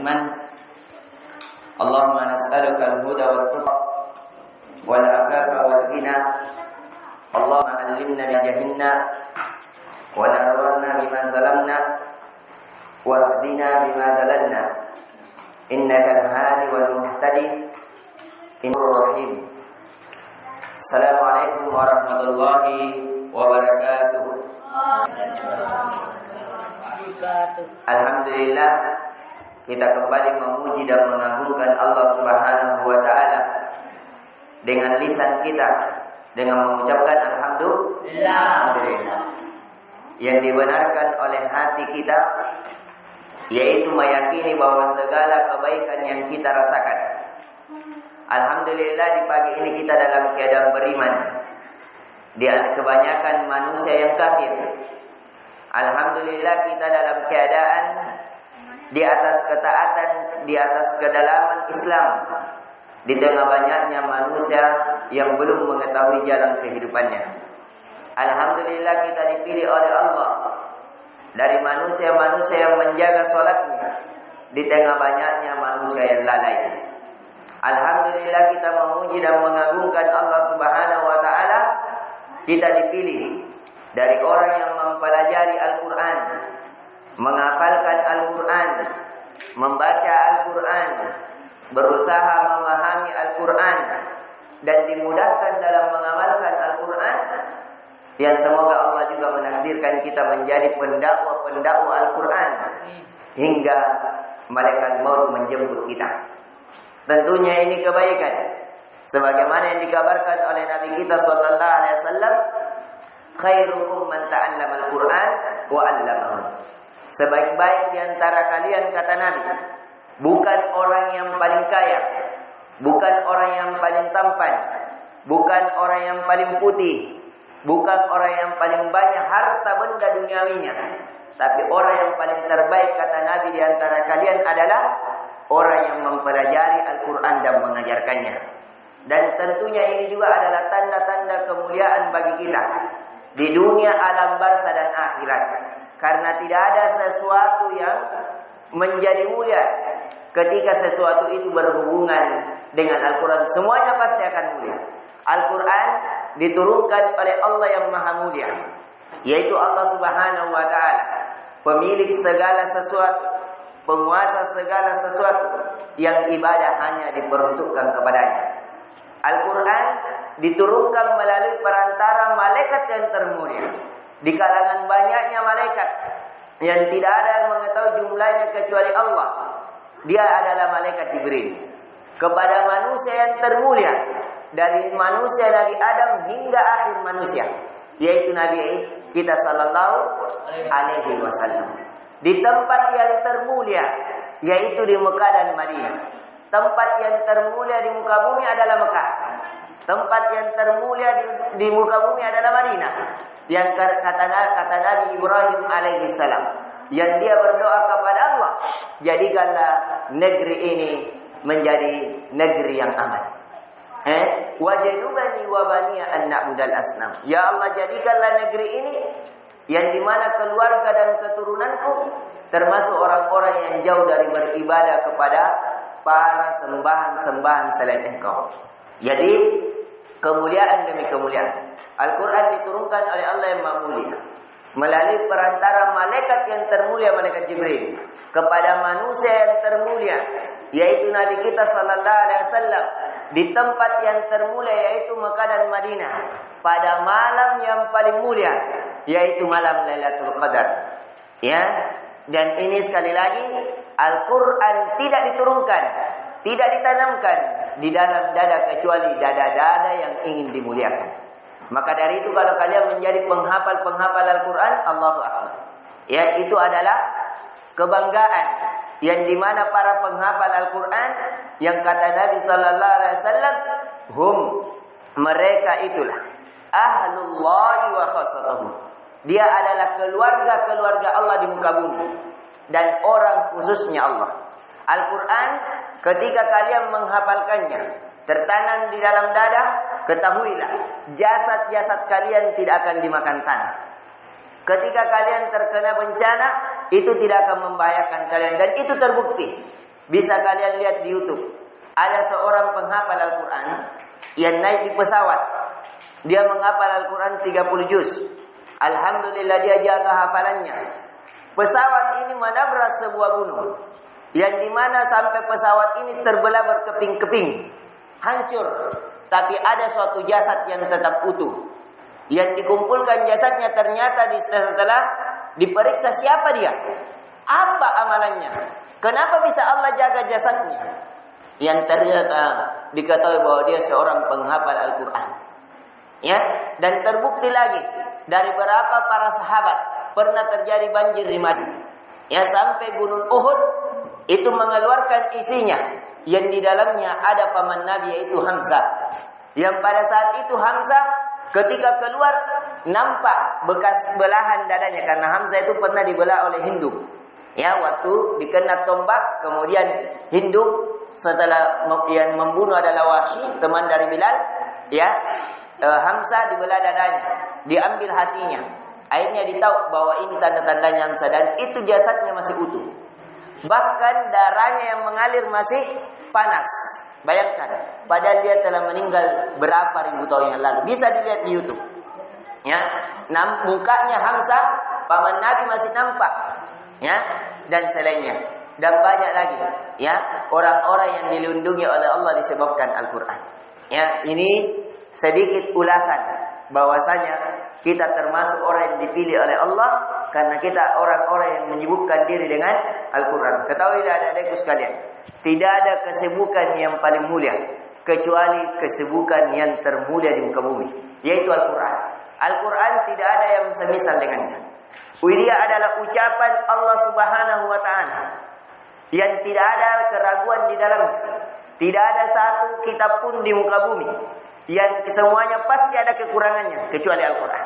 iman. Allahumma nas'aluka al-huda wat-tuqa wal-afafa wal-ghina. Allahumma 'allimna ma jahilna wa darwarna bima zalamna wahdina bima dalalna. Innaka al-hadi wal-muhtadi innur rahim. Assalamualaikum warahmatullahi wabarakatuh. Alhamdulillah, kita kembali memuji dan mengagungkan Allah Subhanahu wa taala dengan lisan kita dengan mengucapkan alhamdulillah. Yang dibenarkan oleh hati kita yaitu meyakini bahwa segala kebaikan yang kita rasakan. Alhamdulillah, di pagi ini kita dalam keadaan beriman. Di kebanyakan manusia yang kafir. Alhamdulillah, kita dalam keadaan di atas ketaatan, di atas kedalaman Islam. Di tengah banyaknya manusia yang belum mengetahui jalan kehidupannya. Alhamdulillah, kita dipilih oleh Allah dari manusia-manusia yang menjaga sholatnya di tengah banyaknya manusia yang lalai. Alhamdulillah, kita memuji dan mengagungkan Allah Subhanahu wa taala. Kita dipilih dari orang yang mempelajari Al-Quran, menghafalkan Al-Quran, membaca Al-Quran, berusaha memahami Al-Quran, dan dimudahkan dalam mengamalkan Al-Quran. Yang semoga Allah juga menakdirkan kita menjadi pendakwa Al-Quran hingga malaikat maut menjemput kita. Tentunya ini kebaikan. Sebagaimana yang dikabarkan oleh Nabi kita sallallahu alaihi wasallam, khairukum man ta'allama al-Qur'an wa 'allamahu. Sebaik-baik di antara kalian, kata Nabi, bukan orang yang paling kaya, bukan orang yang paling tampan, bukan orang yang paling putih, bukan orang yang paling banyak harta benda duniawinya, tapi orang yang paling terbaik, kata Nabi, di antara kalian adalah orang yang mempelajari Al-Quran dan mengajarkannya. Dan tentunya ini juga adalah tanda-tanda kemuliaan bagi kita di dunia, alam barzah dan akhirat. Karena tidak ada sesuatu yang menjadi mulia ketika sesuatu itu berhubungan dengan Al-Quran. Semuanya pasti akan mulia. Al-Quran diturunkan oleh Allah yang maha mulia, yaitu Allah Subhanahu wa ta'ala, pemilik segala sesuatu, penguasa segala sesuatu, yang ibadah hanya diperuntukkan kepadanya. Al-Quran diturunkan melalui perantara malaikat yang termulia. Di kalangan banyaknya malaikat yang tidak ada yang mengetahui jumlahnya kecuali Allah, dia adalah malaikat Jibril. Kepada manusia yang termulia, dari manusia Nabi Adam hingga akhir manusia, yaitu Nabi kita sallallahu alaihi wasallam. Di tempat yang termulia, yaitu di Mekah dan Madinah. Tempat yang termulia di muka bumi adalah Mekah. Tempat yang termulia di muka bumi adalah Madinah. Yang kata Nabi Ibrahim alaihi salam, yang dia berdoa kepada Allah, jadikanlah negeri ini menjadi negeri yang aman. Wajadubani wa baniya an na'budal asnam. Ya Allah, jadikanlah negeri ini yang dimana keluarga dan keturunanku termasuk orang-orang yang jauh dari beribadah kepada para sembahan-sembahan selain Engkau. Jadi kemuliaan demi kemuliaan. Al-Quran diturunkan oleh Allah yang maha mulia melalui perantara malaikat yang termulia, malaikat Jibril, kepada manusia yang termulia, yaitu Nabi kita sallallahu alaihi wasallam, di tempat yang termulia yaitu Mekah dan Madinah, pada malam yang paling mulia, yaitu malam Lailatul Qadar. Ya, dan ini sekali lagi Al-Quran tidak diturunkan, tidak ditanamkan di dalam dada kecuali dada-dada yang ingin dimuliakan. Maka dari itu kalau kalian menjadi penghafal Al-Quran, Allahu Akbar, ya, itu adalah kebanggaan yang dimana para penghafal Al-Quran, yang kata Nabi sallallahu alaihi wasallam, mereka itulah ahlullahi wa khassatuhu. Dia adalah keluarga Allah di muka bumi dan orang khususnya Allah. Al-Quran ketika kalian menghafalkannya, tertanam di dalam dada, ketahuilah jasad-jasad kalian tidak akan dimakan tanah. Ketika kalian terkena bencana, itu tidak akan membahayakan kalian, dan itu terbukti. Bisa kalian lihat di YouTube. Ada seorang penghafal Al-Quran yang naik di pesawat. Dia menghafal Al-Quran 30 juz. Alhamdulillah dia jaga hafalannya. Pesawat ini menabrak sebuah gunung. Yang dimana sampai pesawat ini terbelah berkeping-keping. Hancur. Tapi ada suatu jasad yang tetap utuh. Yang dikumpulkan jasadnya ternyata setelah diperiksa siapa dia. Apa amalannya? Kenapa bisa Allah jaga jasadnya? Yang ternyata diketahui bahwa dia seorang penghafal Al-Quran. Ya, dan terbukti lagi dari beberapa para sahabat pernah terjadi banjir di Madinah. Ya, sampai Gunung Uhud itu mengeluarkan isinya yang di dalamnya ada paman Nabi yaitu Hamzah. Yang pada saat itu Hamzah ketika keluar nampak bekas belahan dadanya karena Hamzah itu pernah dibelah oleh Hindu. Ya, waktu dikena tombak kemudian Hindu setelah yang membunuh adalah Wahsy, teman dari Bilal, ya. Hamzah dibelah dadanya, diambil hatinya. Akhirnya ditahu bahwa ini tanda-tandanya Hamzah dan itu jasadnya masih utuh. Bahkan darahnya yang mengalir masih panas. Bayangkan, padahal dia telah meninggal berapa ribu tahun yang lalu. Bisa dilihat di YouTube. Ya, mukanya Hamzah, paman Nabi masih nampak. Ya, dan selainnya. Dan banyak lagi, ya, orang-orang yang dilindungi oleh Allah disebabkan Al-Quran. Ya, ini sedikit ulasan bahwasanya kita termasuk orang yang dipilih oleh Allah karena kita orang-orang yang menyibukkan diri dengan Al-Quran. Ketahuilah adik-adikku sekalian, tidak ada kesibukan yang paling mulia kecuali kesibukan yang termulia di muka bumi, yaitu Al-Quran. Al-Quran tidak ada yang semisal dengannya. Dia adalah ucapan Allah Subhanahu wa Ta'ala yang tidak ada keraguan di dalamnya. Tidak ada satu kitab pun di muka bumi yang semuanya pasti ada kekurangannya kecuali Al-Quran.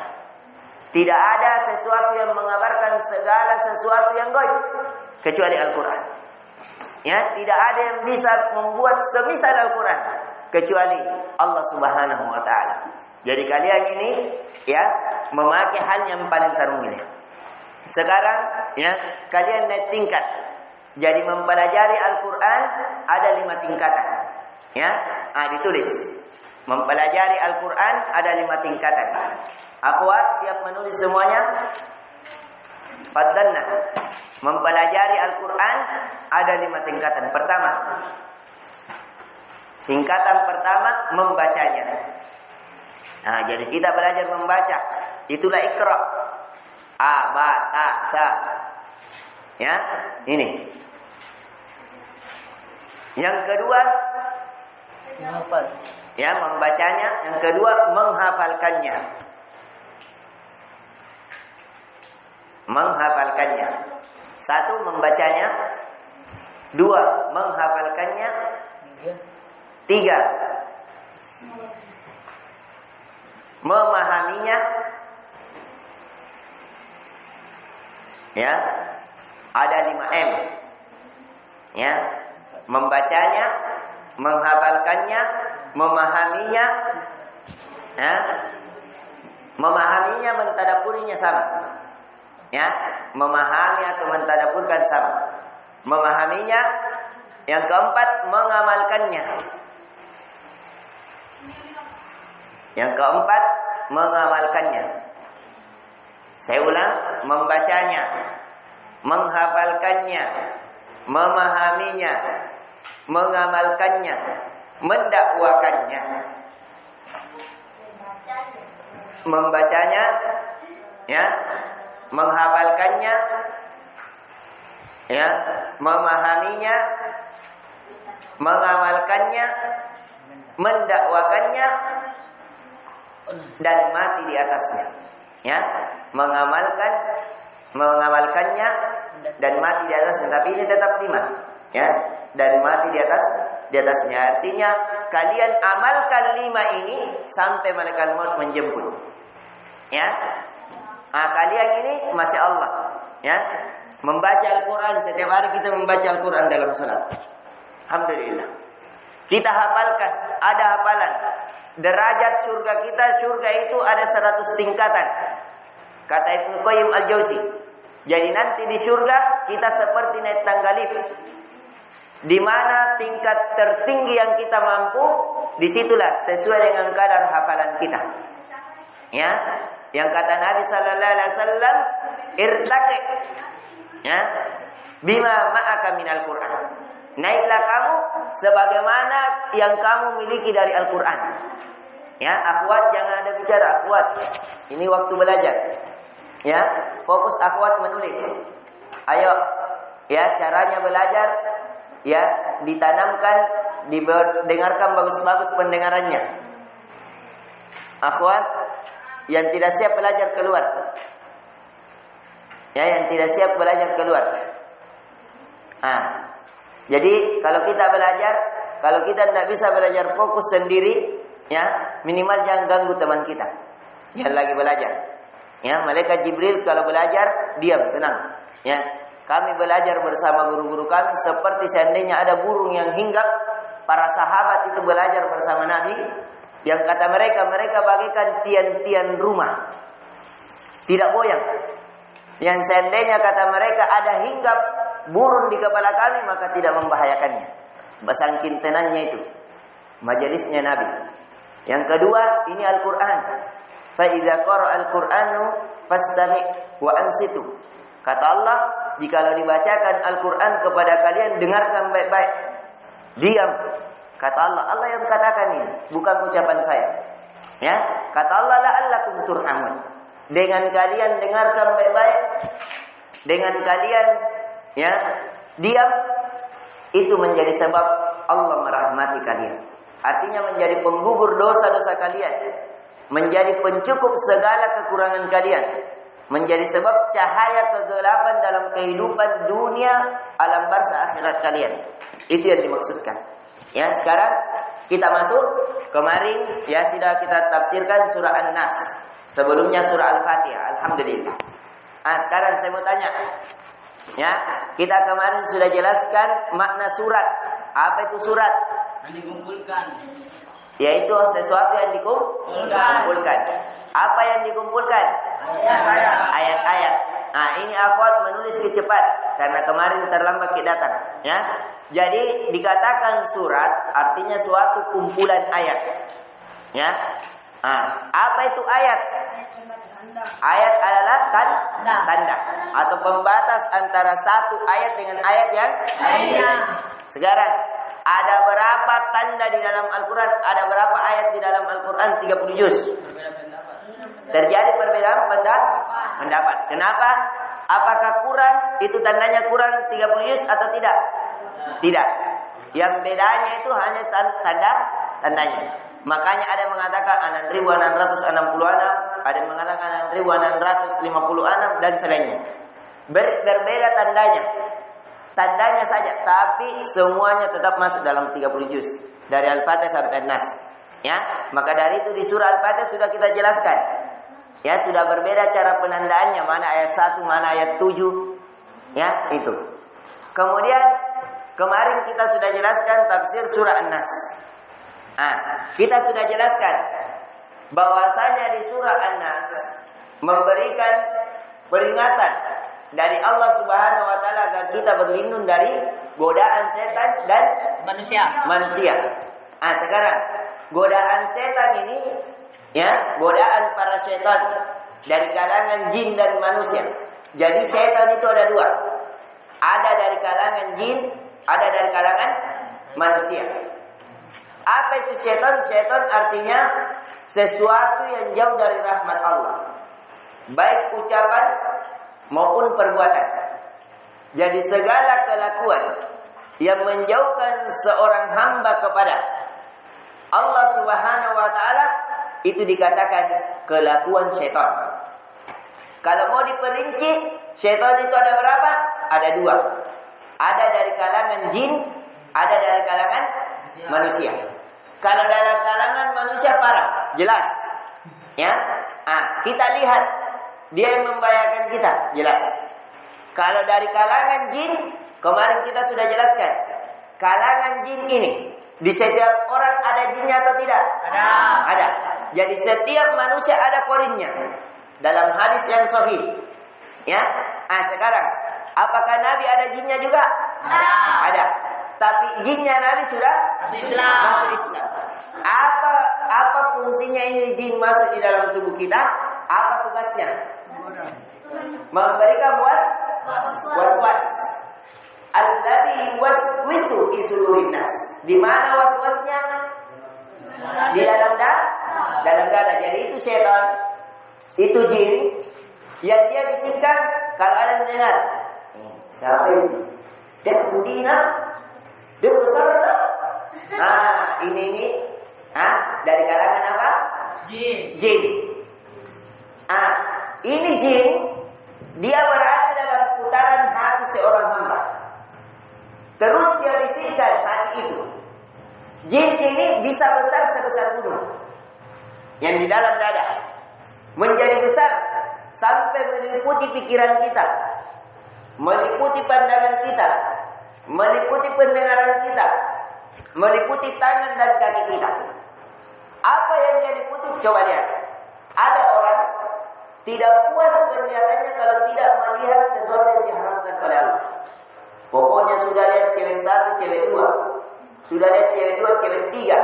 Tidak ada sesuatu yang mengabarkan segala sesuatu yang gaib kecuali Al-Quran. Ya, tidak ada yang bisa membuat semisal Al-Quran kecuali Allah Subhanahu wa Ta'ala. Jadi kalian ini ya memakai hal yang paling termulia. Sekarang ya kalian naik tingkat. Jadi mempelajari Al-Quran ada 5 tingkatan. Ya, ditulis. Mempelajari Al-Quran ada 5 tingkatan. Akhwat siap menulis semuanya? Fadlanna. Mempelajari Al-Quran ada 5 tingkatan. Pertama, tingkatan pertama membacanya. Jadi kita belajar membaca. Itulah Iqra. A, ba, ta, ta. Ya, ini. Yang kedua, menghafal. Ya, membacanya. Yang kedua, menghafalkannya. Menghafalkannya. 1, membacanya. 2, menghafalkannya. 3, memahaminya. Ya, ada 5M. Ya, membacanya, menghafalkannya, memahaminya. Ya, memahaminya, mentadaburinya sama. Ya, memahami atau mentadabburkan sama. Memahaminya. Yang keempat, mengamalkannya. Yang keempat, mengamalkannya. Saya ulang, membacanya, menghafalkannya, memahaminya, mengamalkannya, mendakwakannya. Membacanya, ya, menghafalkannya, ya, memahaminya, mengamalkannya, mendakwakannya, dan mati di atasnya. Ya, mengamalkannya dan mati di atasnya. Tapi ini tetap 5. Ya, dan mati di atasnya. Artinya kalian amalkan 5 ini sampai malaikat maut menjemput. Ya, kalian ini masya Allah. Ya, membaca Al-Quran setiap hari kita membaca Al-Quran dalam salat. Alhamdulillah. Kita hafalkan, ada hafalan. Derajat surga kita, surga itu ada 100 tingkatan. Kata Ibnu Qayyim Al-Jauzi. Jadi nanti di surga kita seperti naik tangga lift. Di mana tingkat tertinggi yang kita mampu, disitulah sesuai dengan kadar hafalan kita. Ya, yang kata Nabi Sallallahu Alaihi Wasallam, irtaqi, ya, bima ma'aka minal Quran. Naiklah kamu sebagaimana yang kamu miliki dari Al-Quran. Ya, akhwat jangan ada bicara, akhwat. Ini waktu belajar. Ya, fokus akhwat menulis. Ayo, ya, caranya belajar, ya, ditanamkan, didengarkan bagus-bagus pendengarannya. Akhwat yang tidak siap belajar keluar. Ya, yang tidak siap belajar keluar. Jadi kalau kita belajar, kalau kita tidak bisa belajar fokus sendiri, ya, minimal jangan ganggu teman kita yang lagi belajar. Ya, malaikat Jibril kalau belajar diam, tenang. Ya, kami belajar bersama guru-guru kami seperti seandainya ada burung yang hinggap. Para sahabat itu belajar bersama Nabi, yang kata mereka bagaikan tiang-tiang rumah, tidak goyang. Yang seandainya kata mereka ada hinggap burung di kepala kami, maka tidak membahayakannya. Saking tenangnya itu majelisnya Nabi. Yang kedua, ini Al-Quran. Fa idza qara'a al-Qur'anu fastami' wa ansitu. Kata Allah, jikalau dibacakan Al-Quran kepada kalian, dengarkan baik-baik. Diam. Kata Allah, Allah yang katakan ini, bukan ucapan saya. Ya, kata Allah, la'allakum turhamun. Dengan kalian dengarkan baik-baik, dengan kalian, ya, diam, itu menjadi sebab Allah merahmati kalian. Artinya menjadi penggugur dosa-dosa kalian, menjadi pencukup segala kekurangan kalian, menjadi sebab cahaya kegelapan dalam kehidupan dunia, alam barzah akhirat kalian. Itu yang dimaksudkan. Ya, sekarang kita masuk. Kemarin ya sudah kita tafsirkan surah An-Nas. Sebelumnya surah Al-Fatihah. Alhamdulillah. Sekarang saya mau tanya. Ya, kita kemarin sudah jelaskan makna surat. Apa itu surat? Yang dikumpulkan. Yaitu sesuatu yang dikumpulkan. Apa yang dikumpulkan? Ayat-ayat. Ini akhwat menulis cepat karena kemarin terlambat kita datang. Ya, jadi dikatakan surat artinya suatu kumpulan ayat. Ya, apa itu ayat? Ayat adalah tanda atau pembatas antara satu ayat dengan ayat yang lainnya. Sekarang ada berapa tanda di dalam Al-Quran? Ada berapa ayat di dalam Al-Quran? 30 juz. Terjadi perbedaan pendapat. Kenapa? Apakah Quran itu tandanya Quran 30 juz atau tidak? Tidak. Yang bedanya itu hanya tandanya. Makanya ada yang mengatakan 6.666, ada yang mengatakan 6.656 dan selainnya. Berbeda tandanya. Tandanya saja, tapi semuanya tetap masuk dalam 30 juz dari Al-Fatihah sampai An-Nas. Ya, maka dari itu di surah Al-Fatihah sudah kita jelaskan. Ya, sudah berbeda cara penandaannya, mana ayat 1, mana ayat 7. Ya, itu. Kemudian kemarin kita sudah jelaskan tafsir surah An-Nas. Kita sudah jelaskan bahwasanya di surah An-Nas memberikan peringatan dari Allah Subhanahu wa taala agar kita berlindung dari godaan setan dan manusia. Sekarang godaan setan ini, ya, godaan para setan dari kalangan jin dan manusia. Jadi setan itu ada dua. Ada dari kalangan jin, ada dari kalangan manusia. Apa itu setan? Setan artinya sesuatu yang jauh dari rahmat Allah, baik ucapan maupun perbuatan. Jadi segala kelakuan yang menjauhkan seorang hamba kepada Allah Subhanahu wa taala itu dikatakan kelakuan setan. Kalau mau diperinci, setan itu ada berapa? Ada dua. Ada dari kalangan jin, ada dari kalangan manusia. Kalau dalam kalangan manusia parah, jelas. Ya. Kita lihat dia yang membahayakan kita, jelas. Kalau dari kalangan jin, kemarin kita sudah jelaskan. Kalangan jin ini, di setiap orang ada jinnya atau tidak? Ada. Jadi setiap manusia ada korinnya. Dalam hadis yang sahih. Ya. Sekarang, apakah Nabi ada jinnya juga? Ada. Tapi Tapi jinnya Nabi sudah masuk Islam. Apa fungsinya ini jin masuk di dalam tubuh kita? Apa tugasnya? Memberikan waswas. Alladzi yuwaswisu fi sudurin nas. Di mana waswasnya? Di dalam dada. Jadi itu setan, itu jin yang dia bisikkan kalau ada yang dengar. Siapa itu? Dia Budina, dia besar. Ini dari kalangan apa? Jin. Ini jin, dia berada dalam putaran hati seorang hamba. Terus dia bisikkan hati itu. Jin ini bisa besar sebesar gunung yang di dalam dada, menjadi besar sampai meliputi pikiran kita, meliputi pandangan kita, meliputi pendengaran kita, meliputi tangan dan kaki kita. Apa yang dia liputi? Coba lihat. Ada orang tidak puas penglihatannya kalau tidak melihat sesuatu yang diharamkan oleh Allah. Pokoknya sudah lihat cewek satu, cewek dua, sudah lihat cewek dua, cewek tiga.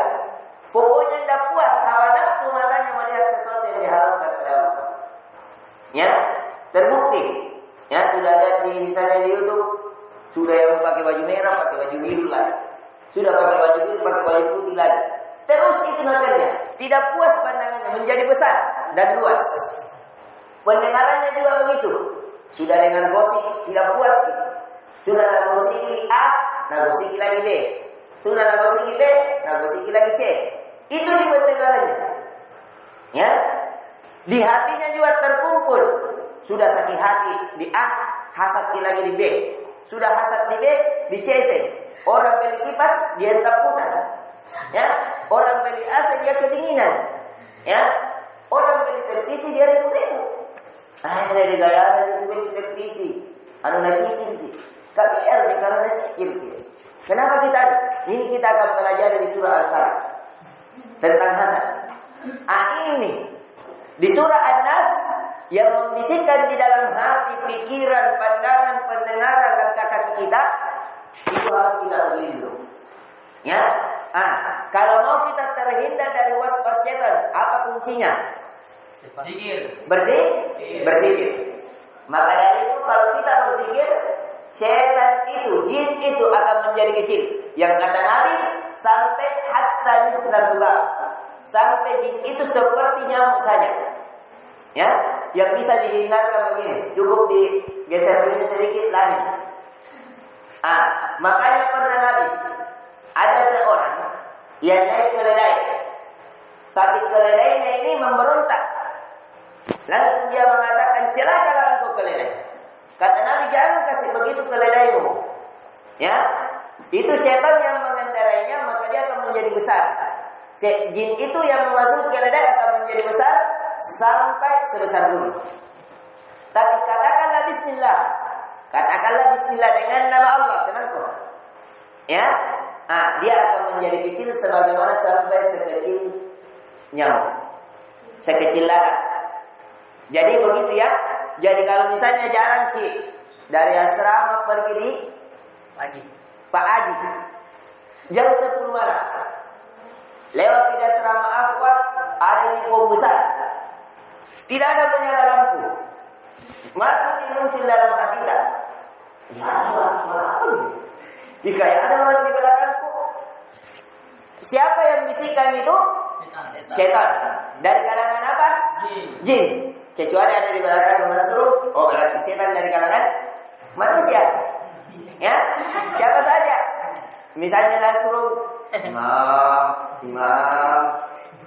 Pokoknya tidak puas, hawa nafsu matanya melihat sesuatu yang diharamkan oleh Allah. Ya, terbukti. Ya, sudah lihat misalnya di YouTube, sudah yang pakai baju merah, pakai baju biru lagi. Sudah pakai baju biru, pakai baju putih lagi. Terus itu nantinya. Tidak puas pandangannya, menjadi besar dan luas. Pendengarannya juga begitu. Sudah dengar gosip, tidak puas. Sudah nagosiki A, nagosiki lagi B. Sudah nagosiki B, nagosiki lagi C. Itu di pendengarannya. Ya. Di hatinya juga terkumpul. Sudah sakit hati di A, hasad lagi di B. Sudah hasad di B, di C. Orang beli kipas, dia tetap putar. Ya, orang beli AC dia kedinginan. Ya, orang beli televisi dia ribu-ribu. Dari gaya dia beli televisi. Nak cicil sih. KPR nih karena nak cicil sih. Kenapa kita? Ini kita akan pelajari di surah Al-Falaq tentang hasad. Ini di surah An-Nas yang membisikkan di dalam hati, pikiran, pandangan, pendengaran dan kaki kita, itu harus kita berlindung. Ya, kalau mau kita terhindar dari waswas setan, apa kuncinya? Berzikir. Maka dari itu kalau kita berzikir, setan itu, jin itu akan menjadi kecil. Yang kata Nabi, sampai hatta nisnatullah. Sampai jin itu seperti nyamuk saja. Ya, yang bisa dihindarkan begini, cukup digeser begini sedikit lagi. Makanya pernah Nabi, ada seorang yang naik keledai, tapi keledainya ini memberontak. Langsung dia mengatakan, celakalah engkau keledai. Kata Nabi, jangan kasih begitu keledaimu. Ya, itu setan yang mengendarainya, maka dia akan menjadi besar. Jin itu yang memasuki keledai akan menjadi besar sampai sebesar gunung. Tapi katakanlah Bismillah. Katakanlah Bismillah dengan nama Allah. Kenapa? Ya, dia akan menjadi kecil sebagaimana sampai sekecil nyamuk, sekecil lalat. Jadi begitu ya. Jadi kalau misalnya jalan dari asrama pergi di Pak Haji jam 10 malam, lewat di asrama Akhwat, ada info besar, tidak ada menyala lampu, masuk muncul dalam hati kita. Jika ada orang di belakangku, siapa yang bisikan itu? Setan. Dari kalangan apa? Jin. Kecuali ada di belakang Masruh, berarti setan dari kalangan manusia. Ya, siapa saja. Misalnya Nasruh, imam.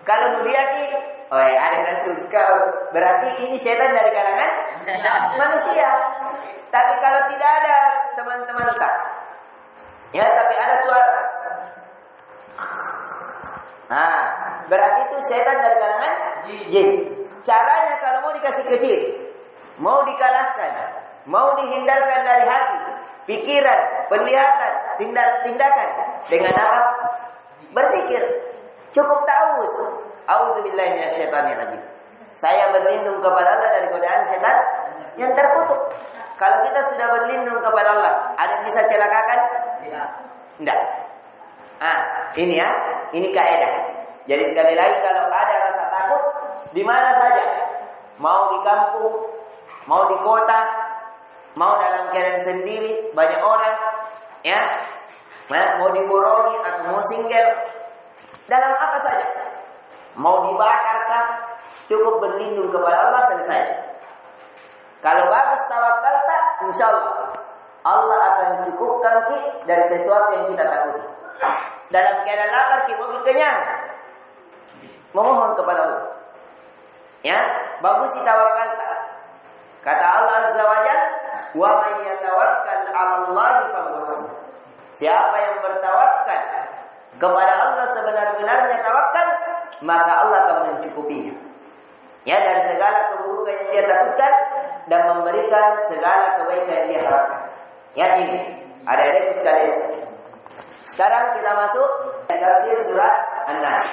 Kalau melihat ini, ada Nasruh kau, berarti ini setan dari kalangan manusia. Tapi kalau tidak ada teman-teman tak, ya, tapi ada suara. Berarti itu setan dari kalangan jin. Caranya kalau mau dikasih kecil, mau dikalahkan, mau dihindarkan dari hati, pikiran, penglihatan, tindakan, dengan apa? Berzikir. Cukup ta'awudz. A'udzubillahi minasyaitonirrajim. Saya berlindung kepada Allah dari godaan setan yang terkutuk. Kalau kita sudah berlindung kepada Allah, ada yang bisa celakakan? Tidak. Ini ya, ini kaidah. Jadi sekali lagi kalau ada rasa takut di mana saja, mau di kampung, mau di kota, mau dalam keadaan sendiri, banyak orang, ya, mau diborongi atau mau singgel, dalam apa saja, mau dibakarkah, cukup berlindung kepada Allah selesai. Kalau bagus tawakal tak, insya Allah akan cukupkan dari sesuatu yang kita takuti. Dalam keadaan lapar, kita mau kenyang, memohon kepada Allah. Ya, bagus tawakal tak. Kata Allah Azza wa Jalla, "Wa may yatawakkal 'ala Allah fa huwa hasbuh." Siapa yang bertawakal kepada Allah sebenar-benarnya tawakal, maka Allah akan mencukupinya. Ya, dari segala keburukan yang dia takutkan dan memberikan segala kebaikan yang dia harapkan. Ya, ini adik-adikku sekalian. Sekarang kita masuk tafsir surat An-Nas.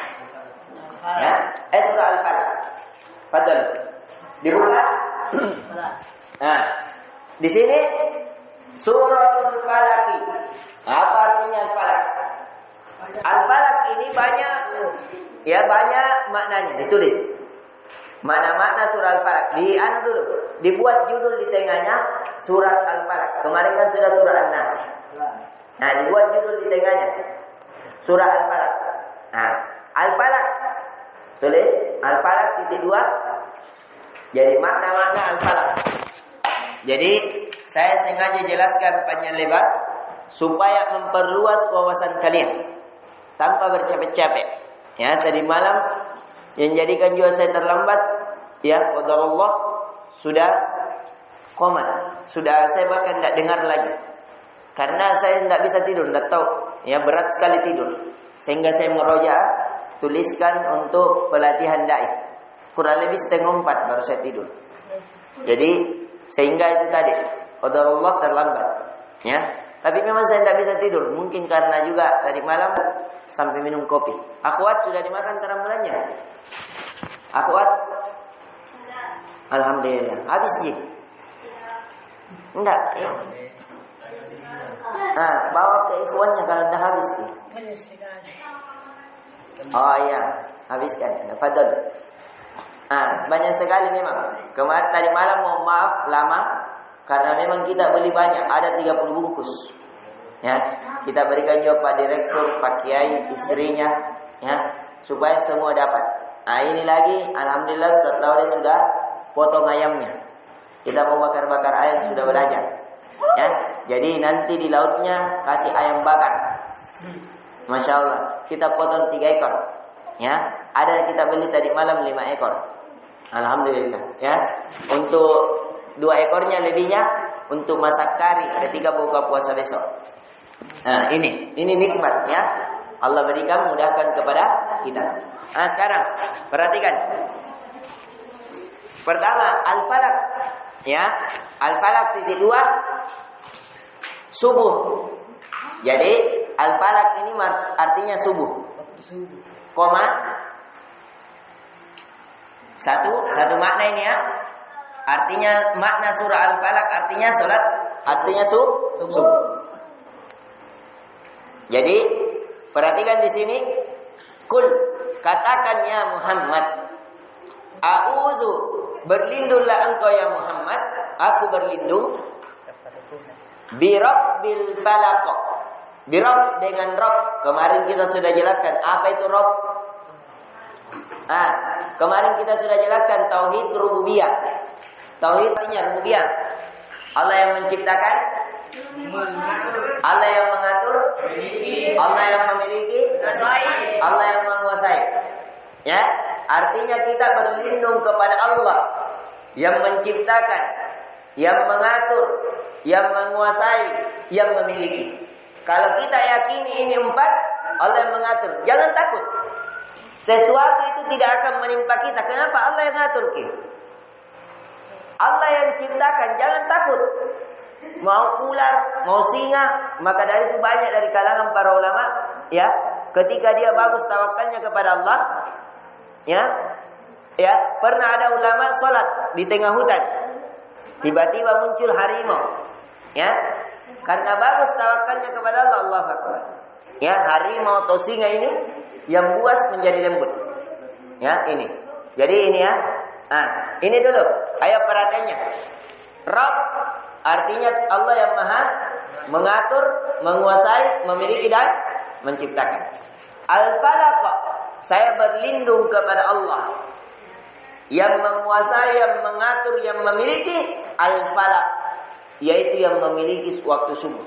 Ya, surah Al-Falaq. Fadal. Dibuka. Nah, di sini suratul Falaq. Apa artinya Al-Falaq? Al-Falaq ini banyak maknanya, ditulis. Makna-makna surah Al-Falaq. Dulu. Dibuat judul di tengahnya surat Al-Falaq. Kemarin kan sudah surah An-Nas. Nah, dibuat judul di tengahnya surah Al-Falaq. Nah, Al-Falaq. Tulis Al-Falaq _2. Jadi makna-makna Al-Falaq. Jadi saya sengaja jelaskan panjang lebar supaya memperluas wawasan kalian tanpa bercapek-capek. Ya, tadi malam yang jadikan juga saya terlambat, ya, qadarullah, sudah komat. Sudah saya bahkan tidak dengar lagi. Karena saya tidak bisa tidur, tidak tahu. Ya, berat sekali tidur. Sehingga saya meroja, tuliskan untuk pelatihan dai. Kurang lebih 3:30 baru saya tidur. Jadi sehingga itu tadi, qadarullah terlambat. Ya. Tapi memang saya tidak bisa tidur. Mungkin karena juga tadi malam sampai minum kopi. Akhwat sudah dimakan terang bulannya? Akhwat? Alhamdulillah. Habis ji? Enggak. Ya. Nah, bawa ke ikhwannya kalau dah habis ji. Oh iya, habiskan. Fadol. Banyak sekali memang. Kemarin tadi malam mohon maaf lama. Karena memang kita beli banyak, ada 30 bungkus. Ya, kita berikan juga Pak Direktur, Pak Kiai, istrinya, ya, supaya semua dapat. Nah, ini lagi, alhamdulillah Ustaz Laude sudah potong ayamnya. Kita mau bakar-bakar ayam sudah belajar. Ya, jadi nanti di lautnya kasih ayam bakar. Masya Allah, kita potong 3 ekor. Ya, ada kita beli tadi malam 5 ekor. Alhamdulillah, ya. Untuk 2 ekornya lebihnya untuk masak kari ketika buka puasa besok. Nah, ini nikmat ya. Allah berikan mudahkan kepada kita. Nah, sekarang perhatikan. Pertama, Al-Falaq. Ya, Al-Falaq _2 subuh. Jadi, Al-Falaq ini artinya subuh. Koma. Satu makna ini ya. Artinya makna surah Al-Falaq artinya salat, artinya subuh. Jadi perhatikan di sini, kul, katakan ya Muhammad, a'udzu, berlindunglah engkau ya Muhammad, aku berlindung bi rabbil falaq. Bi rabb dengan rabb. Kemarin kita sudah jelaskan apa itu rabb. Kemarin kita sudah jelaskan tauhid rububiyah. Tauhid artinya rububiyah. Allah yang menciptakan, Allah yang mengatur, Allah yang memiliki, Allah yang menguasai. Ya, artinya kita berlindung kepada Allah yang menciptakan, yang mengatur, yang menguasai, yang memiliki. Kalau kita yakini ini 4, Allah yang mengatur, jangan takut. Sesuatu itu tidak akan menimpa kita. Kenapa? Allah yang mengatur kita. Allah yang ciptakan, jangan takut. Mau ular, mau singa, maka dari itu banyak dari kalangan para ulama, ya, ketika dia bagus tawakalnya kepada Allah, ya, pernah ada ulama sholat di tengah hutan, tiba-tiba muncul harimau, ya, karena bagus tawakalnya kepada Allah, Allahu Akbar. Ya, harimau atau singa ini yang buas menjadi lembut. Ya, ini. Jadi ini ya. Ini dulu. Ayo perhatiannya. Rabb artinya Allah yang maha mengatur, menguasai, memiliki dan menciptakan. Al-Falaq, saya berlindung kepada Allah yang menguasai, yang mengatur, yang memiliki. Al-Falaq, yaitu yang memiliki waktu subuh.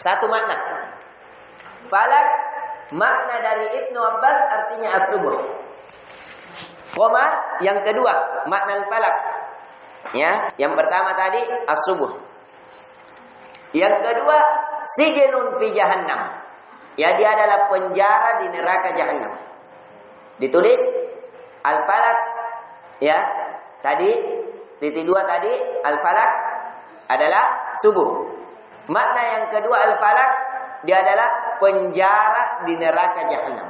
Satu makna. Falak, makna dari Ibnu Abbas artinya as-subuh. Koma, yang kedua, makna al-falak. Ya, yang pertama tadi as-subuh. Yang kedua, sijnun fi jahannam. Ya, dia adalah penjara di neraka jahannam. Ditulis al-falak. Ya, tadi titik 2 tadi al-falak adalah subuh. Makna yang kedua al-falak, dia adalah penjara di neraka jahannam.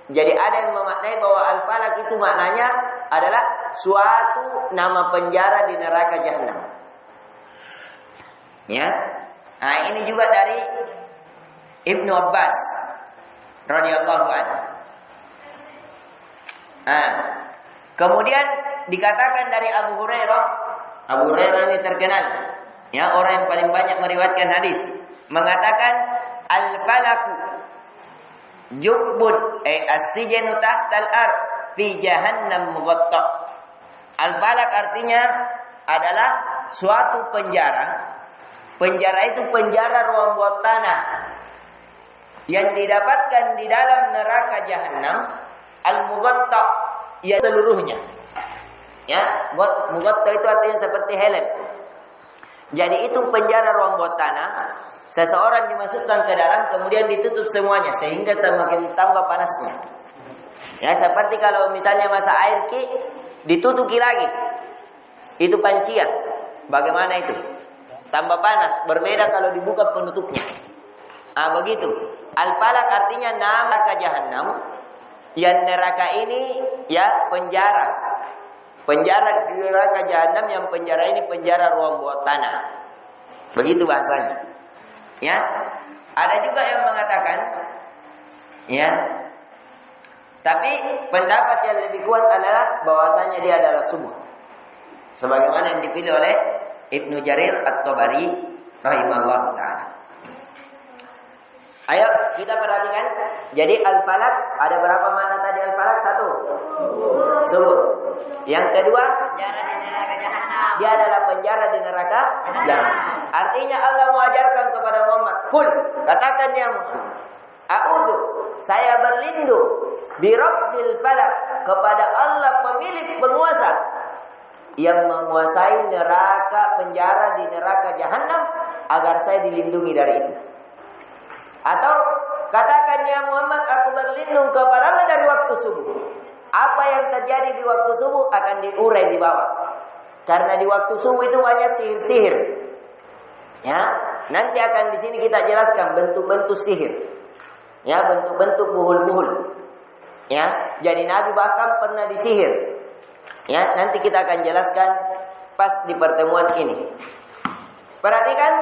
Jadi ada yang memaknai bahwa al-falaq itu maknanya adalah suatu nama penjara di neraka jahannam. Ya. Ini juga dari Ibnu Abbas radhiyallahu anhu. Kemudian dikatakan dari Abu Hurairah. Abu Hurairah ini terkenal, ya, orang yang paling banyak meriwayatkan hadis, mengatakan al-falaku jubbun as-sijnu tahtal ard fi jahannam mughatta. Al-falak artinya adalah suatu penjara. Penjara itu penjara ruang bawah tanah yang didapatkan di dalam neraka jahannam. Al-mughatta, ya seluruhnya. Ya, mughatta itu artinya seperti helm. Jadi itu penjara ruang bawah tanah. Seseorang dimasukkan ke dalam, kemudian ditutup semuanya sehingga semakin tambah panasnya. Ya, seperti kalau misalnya masa air ditutupi lagi. Itu pancian. Bagaimana itu? Tambah panas. Berbeda kalau dibuka penutupnya. Begitu. Al-falaq artinya neraka jahannam. Yang neraka ini ya penjara. Penjara di neraka jahannam, yang penjara ini penjara ruang bawah tanah. Begitu bahasanya. Ya. Ada juga yang mengatakan, ya. Tapi pendapat yang lebih kuat adalah bahwasanya dia adalah subuh. Sebagaimana yang dipilih oleh Ibnu Jarir At-Tabari rahimahullah taala. Ayo kita perhatikan. Jadi al-falaq ada berapa makna tadi al-falaq? 1. Subuh. Yang kedua, dia adalah penjara di neraka jahannam. Artinya Allah mengajarkan kepada Muhammad, "Qul," katakan ya Muhammad, "A'udzu," saya berlindung, bi rabbil falaq, kepada Allah pemilik penguasa yang menguasai neraka, penjara di neraka jahannam, agar saya dilindungi dari itu. Atau katakan ya Muhammad, aku berlindung kepada Allah dari waktu subuh. Apa yang terjadi di waktu subuh akan diurai di bawah. Karena di waktu subuh itu banyak sihir-sihir. Ya, nanti akan di sini kita jelaskan bentuk-bentuk sihir. Ya, bentuk-bentuk buhul-buhul. Ya, jadi Nabi bahkan pernah disihir. Ya, nanti kita akan jelaskan pas di pertemuan ini. Perhatikan,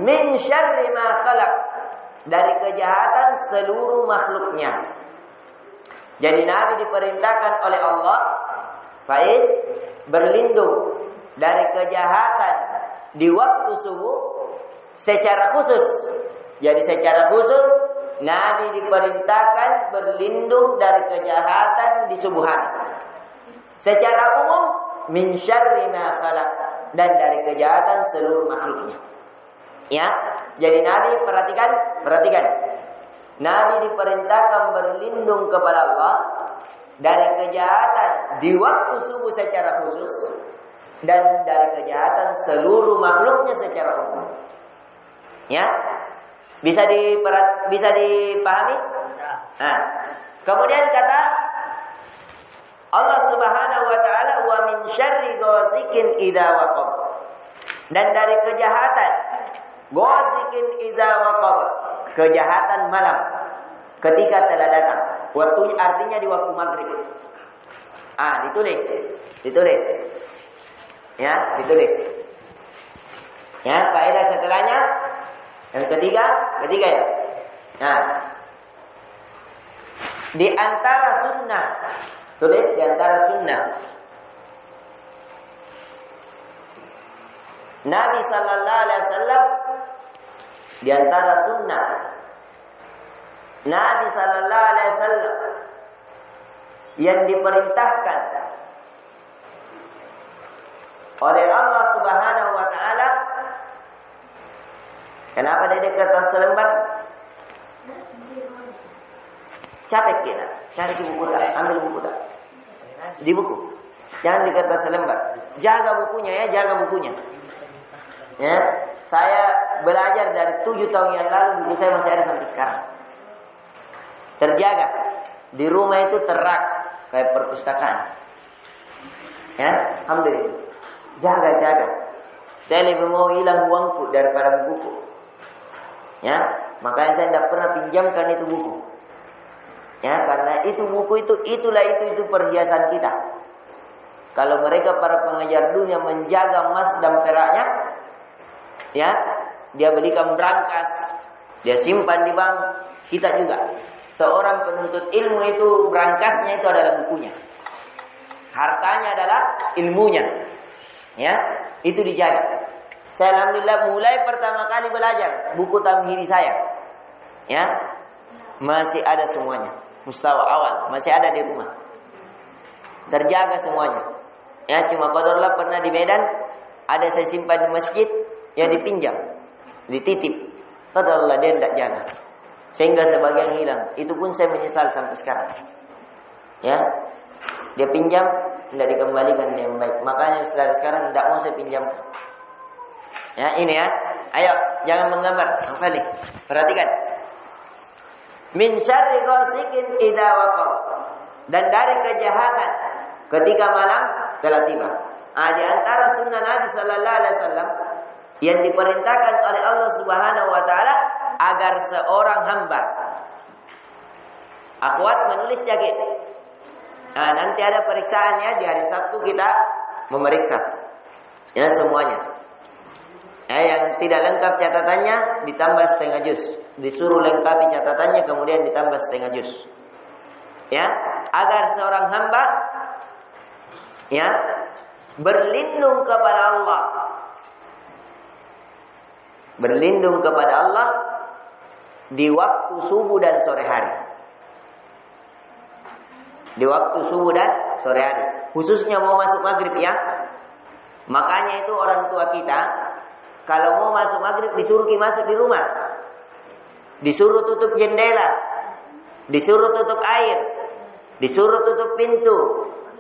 min syarri ma khalaq, dari kejahatan seluruh makhluknya. Jadi Nabi diperintahkan oleh Allah, Faiz, berlindung dari kejahatan di waktu subuh secara khusus. Jadi secara khusus Nabi diperintahkan berlindung dari kejahatan di subuh hari. Secara umum min syarri ma khalaq, dan dari kejahatan seluruh makhluknya. Ya, jadi Nabi perhatikan. Nabi diperintahkan berlindung kepada Allah dari kejahatan di waktu subuh secara khusus dan dari kejahatan seluruh makhluknya secara umum. Ya, bisa dipahami? Nah, kemudian kata Allah Subhanahu wa taala, wa min syarri ghasikin idza waqab, dan dari kejahatan ghasikin idza waqab, kejahatan malam ketika telah datang. Waktunya artinya di waktu maghrib. Ditulis. Ya, ditulis. Ya, faedah setelahnya yang ketiga ya. Nah, di antara sunnah, tulis di antara sunnah Nabi sallallahu alaihi wasallam, di antara sunnah Nabi sallallahu alaihi wasallam yang diperintahkan oleh Allah Subhanahu wa taala. Kenapa dia kertas selembar? Capek kita, cari di buku tak, ambil buku tak. Di buku, jangan di kertas selembar. Jaga bukunya ya, jaga bukunya. Ya, saya belajar dari 7 tahun yang lalu, buku saya masih ada sampai sekarang. Terjaga. Di rumah itu terak kayak perpustakaan. Ya, alhamdulillah. Jaga. Saya lebih mau hilang uangku daripada buku. Ya, makanya saya tidak pernah pinjamkan itu buku. Ya, karena itu buku itu perhiasan kita. Kalau mereka para pengejar dunia menjaga emas dan peraknya, ya, dia belikan berangkas, dia simpan di bank. Kita juga, seorang penuntut ilmu itu berangkasnya itu adalah bukunya, hartanya adalah ilmunya. Ya, itu dijaga. Saya alhamdulillah mulai pertama kali belajar buku tamhidi saya, ya, masih ada semuanya. Mustawa awal masih ada di rumah, terjaga semuanya. Ya, cuma qadarullah pernah di Medan ada saya simpan di masjid, ya dipinjam, dititip. Qadarullah dia tidak jaga, sehingga sebagian hilang. Itu pun saya menyesal sampai sekarang. Ya, dia pinjam tidak dikembalikan dengan baik. Makanya setelah sekarang tidak mau saya pinjam. Ya, ini ya. Ayo, jangan menggambar. Hafali. Perhatikan. Min syarri ghasiqin idza waqab. Dan dari kejahatan ketika malam telah tiba. Di antara sunnah Nabi sallallahu alaihi wasallam yang diperintahkan oleh Allah Subhanahu wa taala agar seorang hamba. Akhwat menulis jaket. Nanti ada periksaannya di hari Sabtu, kita memeriksa. Ya, semuanya. Yang tidak lengkap catatannya ditambah setengah juz. Disuruh lengkapi catatannya kemudian ditambah setengah juz. Ya, agar seorang hamba ya berlindung kepada Allah. Berlindung kepada Allah di waktu subuh dan sore hari. Di waktu subuh dan sore hari. Khususnya mau masuk maghrib ya. Makanya itu orang tua kita kalau mau masuk maghrib disuruh masuk di rumah. Disuruh tutup jendela. Disuruh tutup air. Disuruh tutup pintu.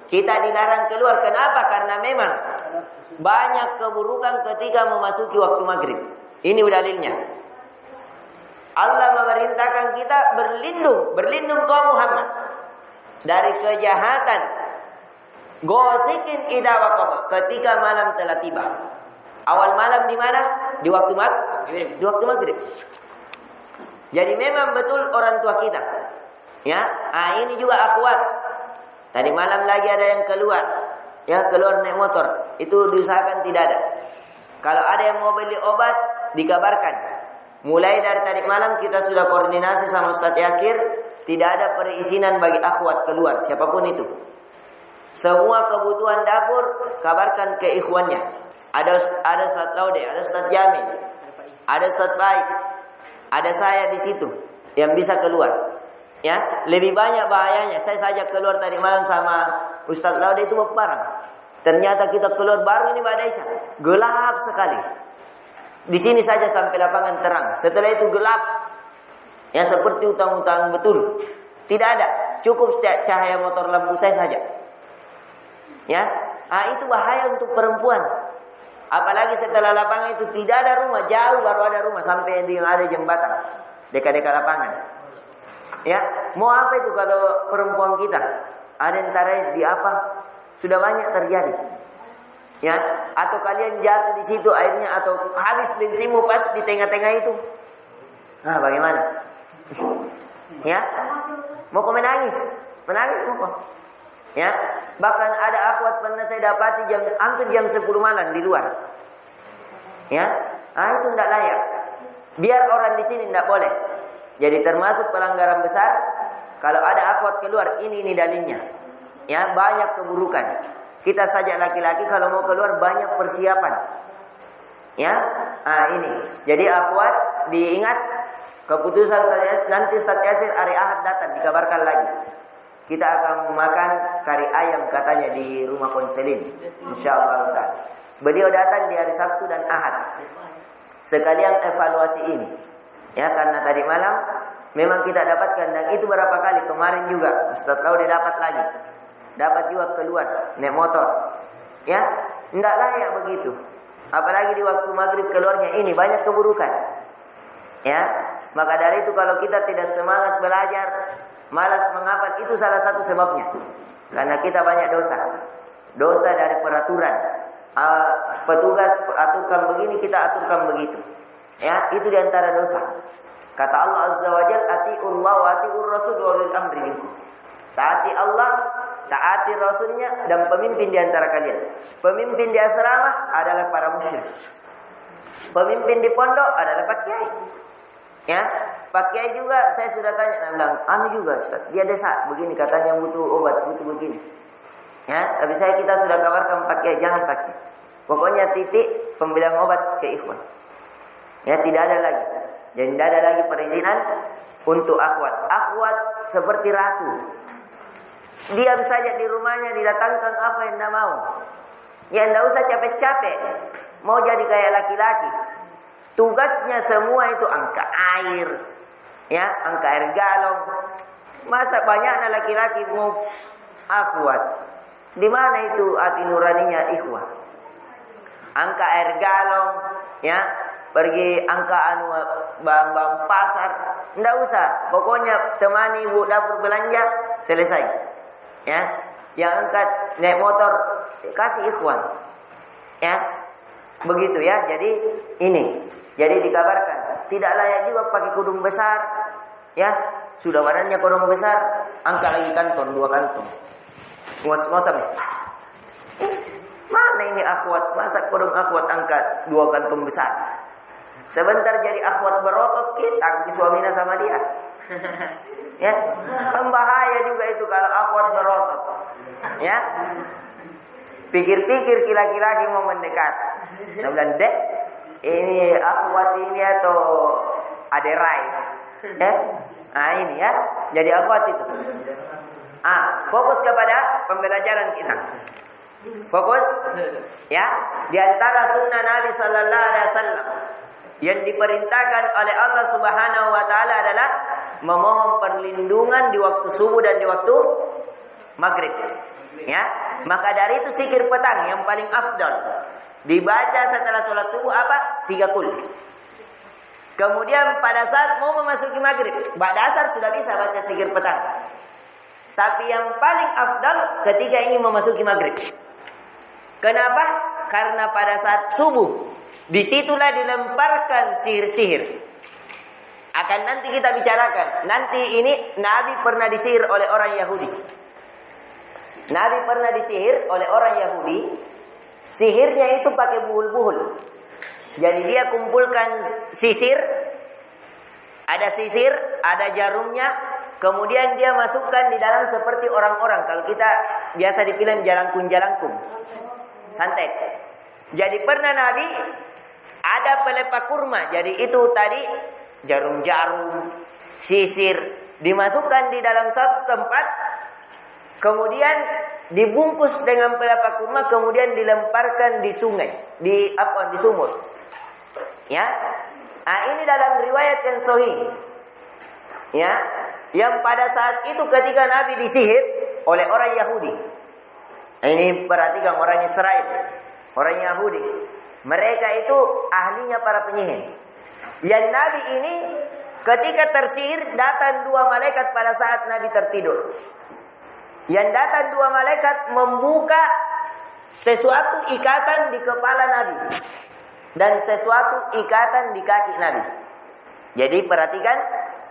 Kita dilarang keluar. Kenapa? Karena memang banyak keburukan ketika memasuki waktu maghrib. Ini dalilnya. Allah memerintahkan kita berlindung kaum Muhammad dari kejahatan. Ghasiqin idza waqab, ketika malam telah tiba. Awal malam di mana? Di waktu maghrib. Di waktu maghrib. Jadi memang betul orang tua kita. Ya, ini juga akhwat. Tadi malam lagi ada yang keluar. Ya, keluar naik motor. Itu diusahakan tidak ada. Kalau ada yang mau beli obat, dikabarkan. Mulai dari tadi malam kita sudah koordinasi sama Ustaz Yasir, tidak ada perizinan bagi akhwat keluar, siapapun itu. Semua kebutuhan dapur kabarkan ke ikhwannya. Ada Ustaz Laude, ada Ustaz Jamil, ada Ustaz Baik, ada saya di situ yang bisa keluar. Ya, lebih banyak bahayanya. Saya saja keluar tadi malam sama Ustaz Laude itu barang. Ternyata kita keluar baru ini Mbak Daisha, gelap sekali. Di sini saja sampai lapangan terang. Setelah itu gelap. Ya, seperti utang-utang betul. Tidak ada, cukup cahaya motor lampu saya saja. Ya, itu bahaya untuk perempuan. Apalagi setelah lapangan itu tidak ada rumah, jauh baru ada rumah sampai yang ada jembatan dekat-dekat lapangan. Ya, mau apa itu kalau perempuan kita ada yang tarik di apa? Sudah banyak terjadi. Ya, atau kalian jatuh di situ airnya atau habis bensinmu pas di tengah-tengah itu. Bagaimana? Ya, mau kau menangis mau. Ya, bahkan ada akhwat pernah saya dapati hampir jam 10 malam di luar. Ya, itu tidak layak. Biar orang di sini tidak boleh. Jadi termasuk pelanggaran besar kalau ada akhwat keluar, ini dalilnya. Ya, banyak keburukan. Kita saja laki-laki kalau mau keluar banyak persiapan. Ya, ini. Jadi akhwat diingat keputusan nanti Ustaz Yasir hari Ahad datang dikabarkan lagi. Kita akan makan kari ayam katanya di rumah konseling. Insyaallah Ustaz. Beliau datang di hari Sabtu dan Ahad. Sekalian evaluasi ini. Ya, karena tadi malam memang kita dapatkan dan itu berapa kali kemarin juga Ustaz Laude dapat lagi. Dapat juga keluar naik motor. Ya, enggak layak begitu. Apalagi di waktu maghrib keluarnya ini banyak keburukan. Ya, maka dari itu kalau kita tidak semangat belajar, malas menghafal, itu salah satu sebabnya. Karena kita banyak dosa. Dosa dari peraturan. Petugas aturkan begini, kita aturkan begitu. Ya, itu diantara dosa. Kata Allah Azza wa Jalla, "Atiullah wa atiur rasul wa ulil amri minkum." Taati Allah, taati Rasulnya, dan pemimpin di antara kalian. Pemimpin di asrama adalah para musyrik. Pemimpin di pondok adalah Pak Kiai. Ya, Pak Kiai juga saya sudah tanya, dia bilang, anu juga Ustaz, dia desa begini katanya butuh obat, butuh begini. Ya, tapi kita sudah kabarkan Pak Kiai jangan pakai. Pokoknya titik pembelian obat ke ikhwan. Ya, tidak ada lagi. Dan tidak ada lagi perizinan untuk akhwat. Akhwat seperti ratu. Diam saja di rumahnya, didatangkan apa yang tidak mau. Ya, tidak usah capek-capek. Mau jadi kayak laki-laki. Tugasnya semua itu angka air. Ya, angka air galon. Masa banyaknya laki-laki mau akhwat. Di mana itu hati nuraninya ikhwah? Angka air galon, ya, pergi angka bahan-bahan pasar, ndak usah. Pokoknya temani ibu dapur belanja, selesai. Ya, yang angkat naik motor kasih ikhwan. Ya, begitu ya. Jadi ini, jadi dikabarkan tidak layak juga pakai kudung besar. Ya, sudah badannya kudung besar, angkat lagi kantong 2 kantong. Masa mana ini akhwat? Masa kudung akhwat angkat 2 kantong besar? Sebentar jadi akhwat berotot kita di suaminya sama dia. Ya, bahaya juga itu kalau akhwat berotot. Ya, pikir-pikir laki-laki mau mendekat. Dia bilang, "Dek, ini akhwat ini atau aderai?" Ya, ini ya. Jadi akhwat itu. Fokus kepada pembelajaran kita. Fokus, ya. Di antara sunnah Nabi Sallallahu Alaihi Wasallam yang diperintahkan oleh Allah Subhanahu Wa Taala adalah memohon perlindungan di waktu subuh dan di waktu maghrib. Ya, maka dari itu zikir petang yang paling afdal dibaca setelah sholat subuh apa? 3 kul. Kemudian pada saat mau memasuki maghrib, ba'da asar sudah bisa baca zikir petang. Tapi yang paling afdal ketika ingin memasuki maghrib. Kenapa? Karena pada saat subuh disitulah dilemparkan sihir-sihir. Akan nanti kita bicarakan. Nanti ini Nabi pernah disihir oleh orang Yahudi. Nabi pernah disihir oleh orang Yahudi. Sihirnya itu pakai buhul-buhul. Jadi dia kumpulkan sisir. Ada sisir, ada jarumnya. Kemudian dia masukkan di dalam seperti orang-orang. Kalau kita biasa di film jalangkung-jalangkung. Santet. Jadi pernah Nabi ada pelepah kurma. Jadi itu tadi jarum-jarum, sisir. Dimasukkan di dalam satu tempat. Kemudian dibungkus dengan pelepah kurma. Kemudian dilemparkan di sungai. Di sumur. Ya. Ini dalam riwayat yang sahih. Ya. Yang pada saat itu ketika Nabi disihir oleh orang Yahudi. Ini perhatikan orang Israel, orang Yahudi. Mereka itu ahlinya para penyihir. Yang Nabi ini ketika tersihir datang 2 malaikat pada saat Nabi tertidur. Yang datang 2 malaikat membuka sesuatu ikatan di kepala Nabi dan sesuatu ikatan di kaki Nabi. Jadi perhatikan,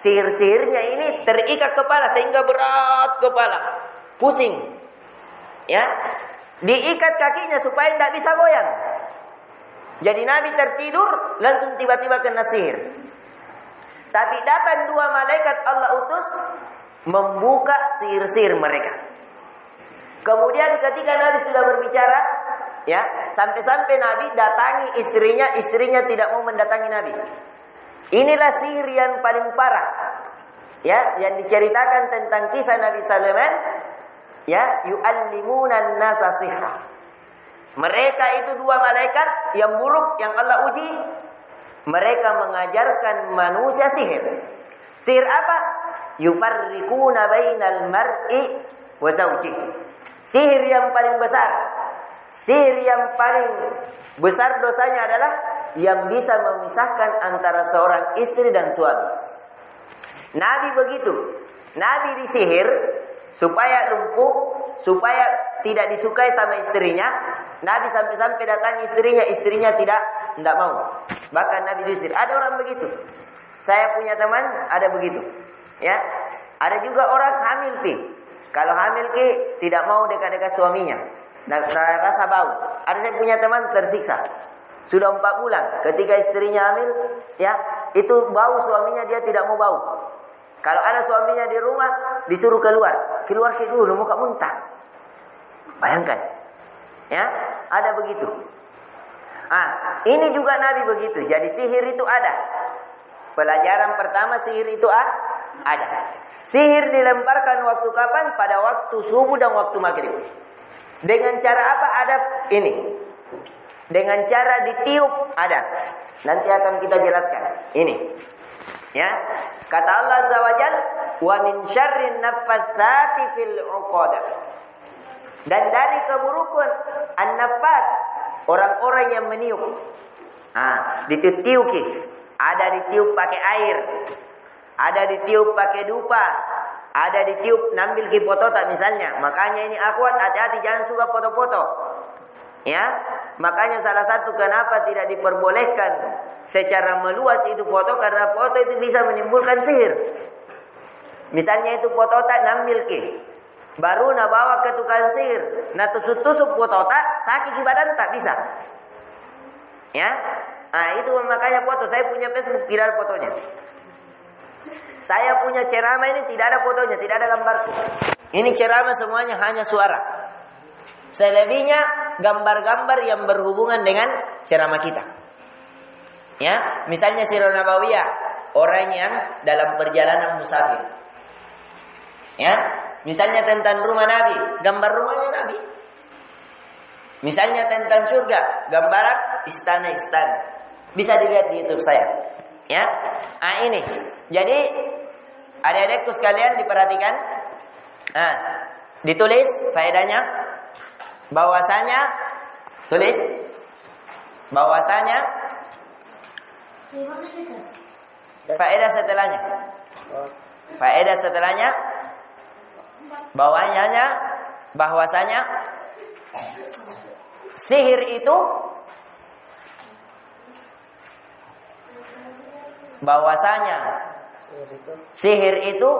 sihir-sihirnya ini terikat kepala sehingga berat kepala, pusing. Ya, diikat kakinya supaya tidak bisa goyang. Jadi Nabi tertidur langsung tiba-tiba kena sihir. Tapi datang 2 malaikat Allah utus membuka sihir-sihir mereka. Kemudian ketika Nabi sudah berbicara, ya, sampai-sampai Nabi datangi istrinya tidak mau mendatangi Nabi. Inilah sihir yang paling parah. Ya, yang diceritakan tentang kisah Nabi Sulaiman, ya, yu'allimunan nasa sihra. Mereka itu 2 malaikat yang buruk yang Allah uji. Mereka mengajarkan manusia sihir. Sihir apa? Yufarriquna bainal mar'i wa zawjihi. Sihir yang paling besar. Sihir yang paling besar dosanya adalah yang bisa memisahkan antara seorang istri dan suami. Nabi begitu. Nabi disihir supaya lumpuh, supaya tidak disukai sama istrinya. Nabi sampai-sampai datang istrinya tidak mau. Bahkan Nabi disihir. Ada orang begitu. Saya punya teman ada begitu. Ya. Ada juga orang hamil Kalau hamil tidak mau dekat-dekat suaminya. Rasa bau. Ada saya punya teman tersiksa. Sudah 4 bulan ketika istrinya hamil, ya, itu bau suaminya dia tidak mau bau. Kalau ada suaminya di rumah, disuruh keluar dulu, muka muntah. Bayangkan, ya, ada begitu. Ini juga Nabi begitu. Jadi sihir itu ada. Pelajaran pertama sihir itu ada. Sihir dilemparkan waktu kapan? Pada waktu subuh dan waktu maghrib. Dengan cara apa? Ada ini. Dengan cara ditiup ada. Nanti akan kita jelaskan. Ini. Ya. Kata Allah Azza wa Jalla, "Wa min syarrin naffatsati fil 'uqad." Dan dari keburukan an-naffats, orang-orang yang meniup. Ditiup. Ada ditiup pakai air. Ada ditiup pakai dupa. Ada ditiup nambil ki foto tak misalnya. Makanya ini akhwat hati-hati jangan suka foto-foto. Ya. Makanya salah satu kenapa tidak diperbolehkan secara meluas itu foto, karena foto itu bisa menimbulkan sihir. Misalnya itu foto tak nambil ki. Baru nak bawa ke tukang sihir. Nah tusuk-tusuk foto tak sakit di badan tak bisa. Ya. Itu makanya foto. Saya punya Facebook tidak ada fotonya. Saya punya ceramah ini tidak ada fotonya, tidak ada gambarku. Ini ceramah semuanya hanya suara. Selebihnya gambar-gambar yang berhubungan dengan ceramah kita. Ya, misalnya Sirah Nabawiyah, orang yang dalam perjalanan musafir. Ya, misalnya tentang rumah Nabi, gambar rumahnya Nabi. Misalnya tentang surga, gambaran istana-istana. Bisa dilihat di YouTube saya. Ya, ini. Jadi adik-adikku sekalian diperhatikan. Ditulis faedahnya. Bahwasanya tulis. Bahwasanya faedah setelahnya. Faedah setelahnya. Bahwasanya sihir itu sihir itu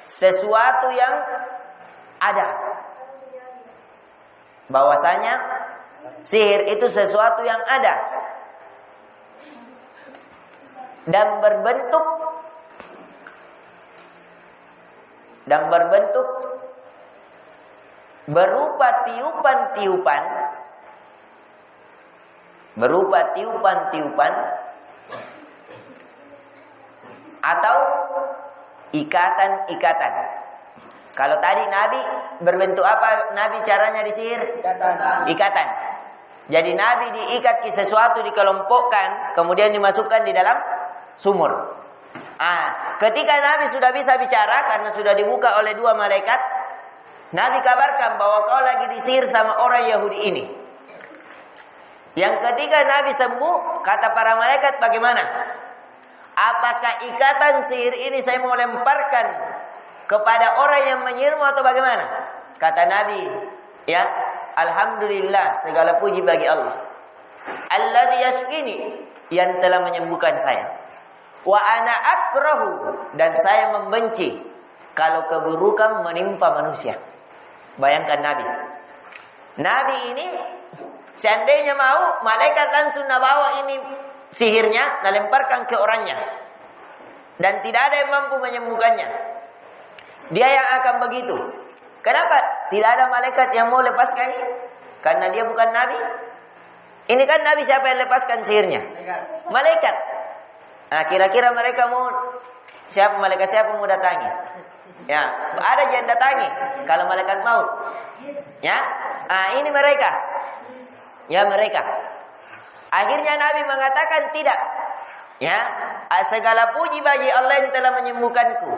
sesuatu yang ada. Bahwasanya sihir itu sesuatu yang ada dan berbentuk berupa tiupan-tiupan atau ikatan-ikatan. Kalau tadi Nabi berbentuk apa? Nabi caranya disihir? Ikatan. Jadi Nabi diikat ke sesuatu, dikelompokkan, kemudian dimasukkan di dalam sumur. Ketika Nabi sudah bisa bicara karena sudah dibuka oleh 2 malaikat, Nabi kabarkan bahwa kau lagi disihir sama orang Yahudi ini. Yang ketika Nabi sembuh, kata para malaikat, bagaimana? Apakah ikatan sihir ini saya mau lemparkan kepada orang yang menyihirmu atau bagaimana? Kata Nabi, ya, alhamdulillah, segala puji bagi Allah. Alladzi yashfini, yang telah menyembuhkan saya. Wa ana akrahu, dan saya membenci kalau keburukan menimpa manusia. Bayangkan Nabi ini seandainya mau, malaikat langsung bawa ini sihirnya, lemparkan ke orangnya. Dan tidak ada yang mampu menyembuhkannya. Dia yang akan begitu. Kenapa? Tidak ada malaikat yang mau lepaskan ini? Karena dia bukan nabi. Ini kan nabi, siapa yang lepaskan sihirnya? Malaikat. Nah, kira-kira mereka mau siapa, malaikat siapa mau datangi? Ya, ada yang datangi kalau malaikat maut. Ya, ini mereka. Ya, mereka. Akhirnya Nabi mengatakan tidak. Ya, segala puji bagi Allah yang telah menyembuhkanku,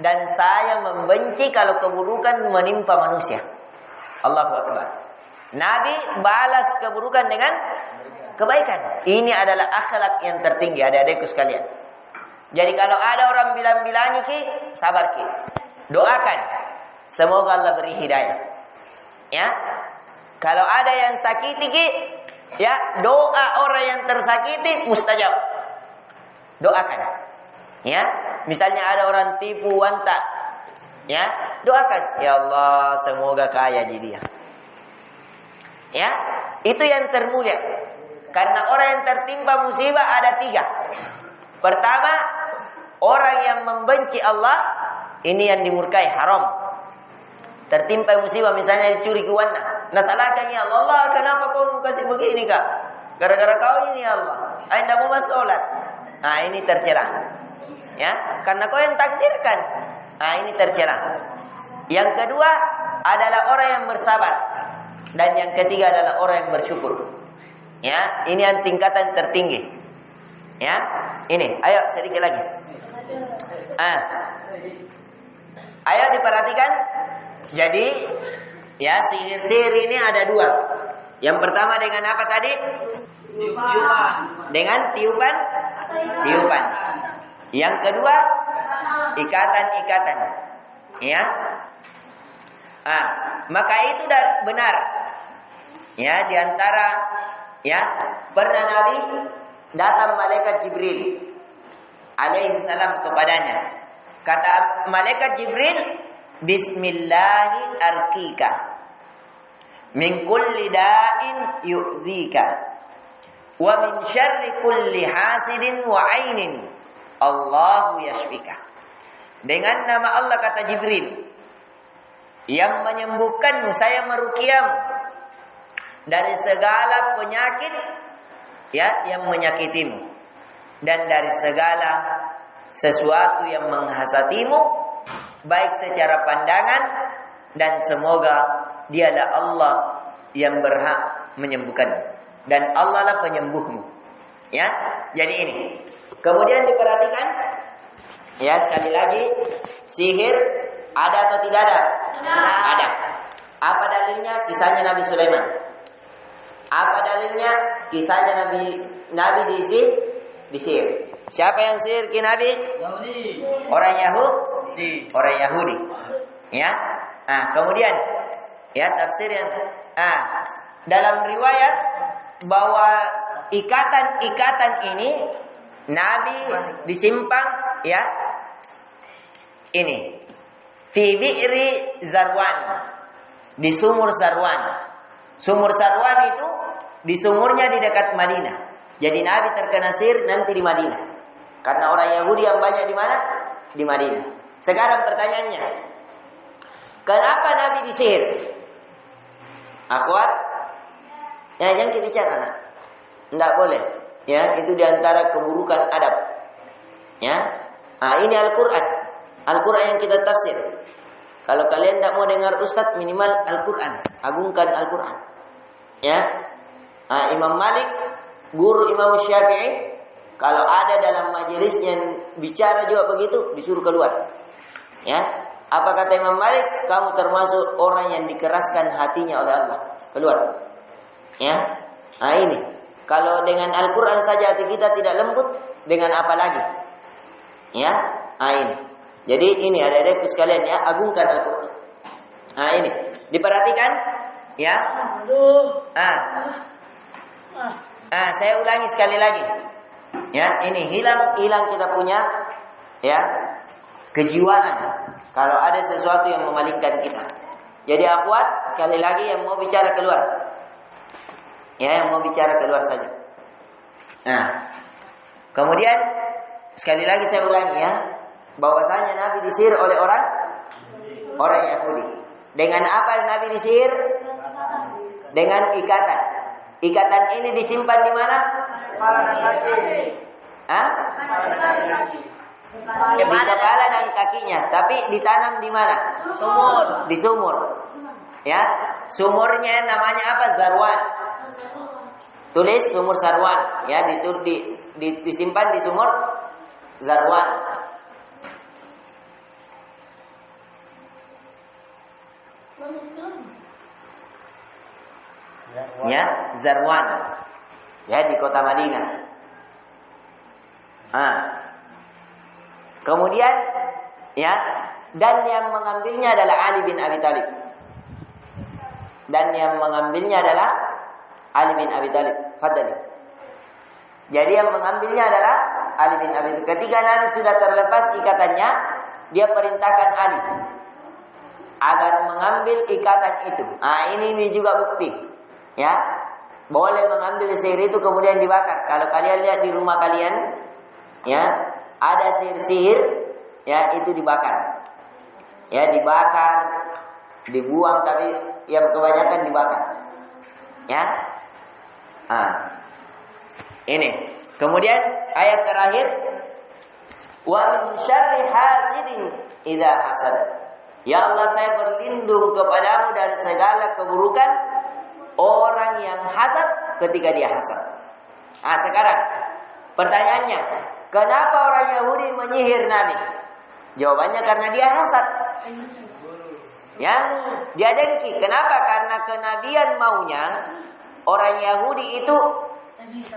dan saya membenci kalau keburukan menimpa manusia. Allahu Akbar. Nabi balas keburukan dengan kebaikan. Ini adalah akhlak yang tertinggi, adik-adikku sekalian. Jadi kalau ada orang bilang-bilangi ki, sabar ki. Doakan. Semoga Allah beri hidayah. Ya. Kalau ada yang sakiti ki, ya, doa orang yang tersakiti mustajab. Doakan. Ya. Misalnya ada orang tipu wanta. Ya, doakan. Ya Allah, semoga kaya jadi dia. Ya, itu yang termulia. Karena orang yang tertimpa musibah ada 3. Pertama, orang yang membenci Allah, ini yang dimurkai, haram. Tertimpa musibah, misalnya dicuri ke wana. Nah, salahkan ya Allah, Allah kenapa kau kasih begini kak? Gara-gara kau ini ya Allah. Anda mau masuk sholat. Nah, ini tercela. Ya, karena kau yang takdirkan. Nah, ini tercela. Yang kedua adalah orang yang bersabar. Dan yang ketiga adalah orang yang bersyukur. Ya, ini yang tingkatan tertinggi. Ya, ini. Ayo sedikit lagi. Ayo diperhatikan. Jadi, ya, sihir-sihir ini ada 2. Yang pertama dengan apa tadi? Tiupan. Dengan tiupan. Yang kedua, ikatan-ikatan. Ya. Maka itu benar. Ya, diantara ya, pernah Nabi datang malaikat Jibril alaihi salam kepadanya. Kata malaikat Jibril, bismillahi arqika min kulli da'in yu'dhika wa min syarri kulli hasidin wa ainin Allahu yashfika. Dengan nama Allah, kata Jibril, yang menyembuhkanmu, saya meruqyahmu dari segala penyakit ya yang menyakitimu, dan dari segala sesuatu yang menghasatimu, baik secara pandangan, dan semoga dialah Allah yang berhak menyembuhkanmu, dan Allah lah penyembuhmu. Ya, jadi ini. Kemudian diperhatikan, ya, sekali lagi, sihir ada atau tidak ada? Ada. Apa dalilnya? Kisahnya Nabi Sulaiman. Apa dalilnya? Kisahnya Nabi disihir. Siapa yang sihir ke Nabi? Yahudi. Orang Yahudi. Ya. Kemudian ya, tafsir yang dalam riwayat bahwa ikatan-ikatan ini Nabi disimpan, ya, ini fi bi'ri Zarwan, di sumur Zarwan. Sumur Zarwan itu di sumurnya di dekat Madinah. Jadi Nabi terkena sihir nanti di Madinah. Karena orang Yahudi yang banyak di mana? Di Madinah. Sekarang pertanyaannya, kenapa Nabi disihir? Akhwat, ya, jangan kita bicara, nak. Tidak boleh. Ya, itu diantara keburukan adab. Ya, ini Al-Quran. Al-Quran yang kita tafsir. Kalau kalian tidak mau dengar ustaz, minimal Al-Quran. Agungkan Al-Quran. Ya, Imam Malik, guru Imam Syafi'i, kalau ada dalam majelisnya bicara juga begitu, disuruh keluar. Ya, apa kata Imam Malik? Kamu termasuk orang yang dikeraskan hatinya oleh Allah. Keluar. Ya, ini. Kalau dengan Al-Quran saja hati kita tidak lembut, dengan apa lagi? Ya, ini. Jadi ini adik-adikku sekalian, ya, agungkan Al-Quran. Ini diperhatikan, ya. Saya ulangi sekali lagi. Ya, ini hilang kita punya, ya, kejiwaan. Kalau ada sesuatu yang memalingkan kita. Jadi akhwat, sekali lagi yang mau bicara keluar. Ya, yang mau bicara keluar saja. Kemudian Sekali lagi saya ulangi ya, bahwasanya Nabi disihir oleh orang Yahudi. Dengan apa Nabi disihir? Dengan ikatan. Ikatan ini disimpan di mana? Hah? Di kepala dan kakinya, tapi ditanam di mana? Di sumur. Ya, sumurnya namanya apa? Zarwan. Tulis sumur Zarwan. Ya, disimpan di sumur Zarwan. Ya, Zarwan. Ya, di kota Madinah. Kemudian ya, dan yang mengambilnya adalah Ali bin Abi Thalib. Fadali. Jadi yang mengambilnya adalah Ali bin Abi Thalib. Ketika Nabi sudah terlepas ikatannya, dia perintahkan Ali agar mengambil ikatan itu. Ini juga bukti. Ya, boleh mengambil sihir itu kemudian dibakar. Kalau kalian lihat di rumah kalian, ya, ada sihir-sihir, ya, itu dibakar. Ya, dibakar, dibuang, tapi yang kebanyakan dibakar. Ya. Ini. Kemudian ayat terakhir, wa min syarri hasidin idza hasad. Ya Allah, saya berlindung kepadamu dari segala keburukan orang yang hasad ketika dia hasad. Sekarang pertanyaannya, kenapa orang Yahudi menyihir Nabi? Jawabannya karena dia hasad. Ya, dia dengki. Kenapa? Karena kenabian maunya orang Yahudi itu,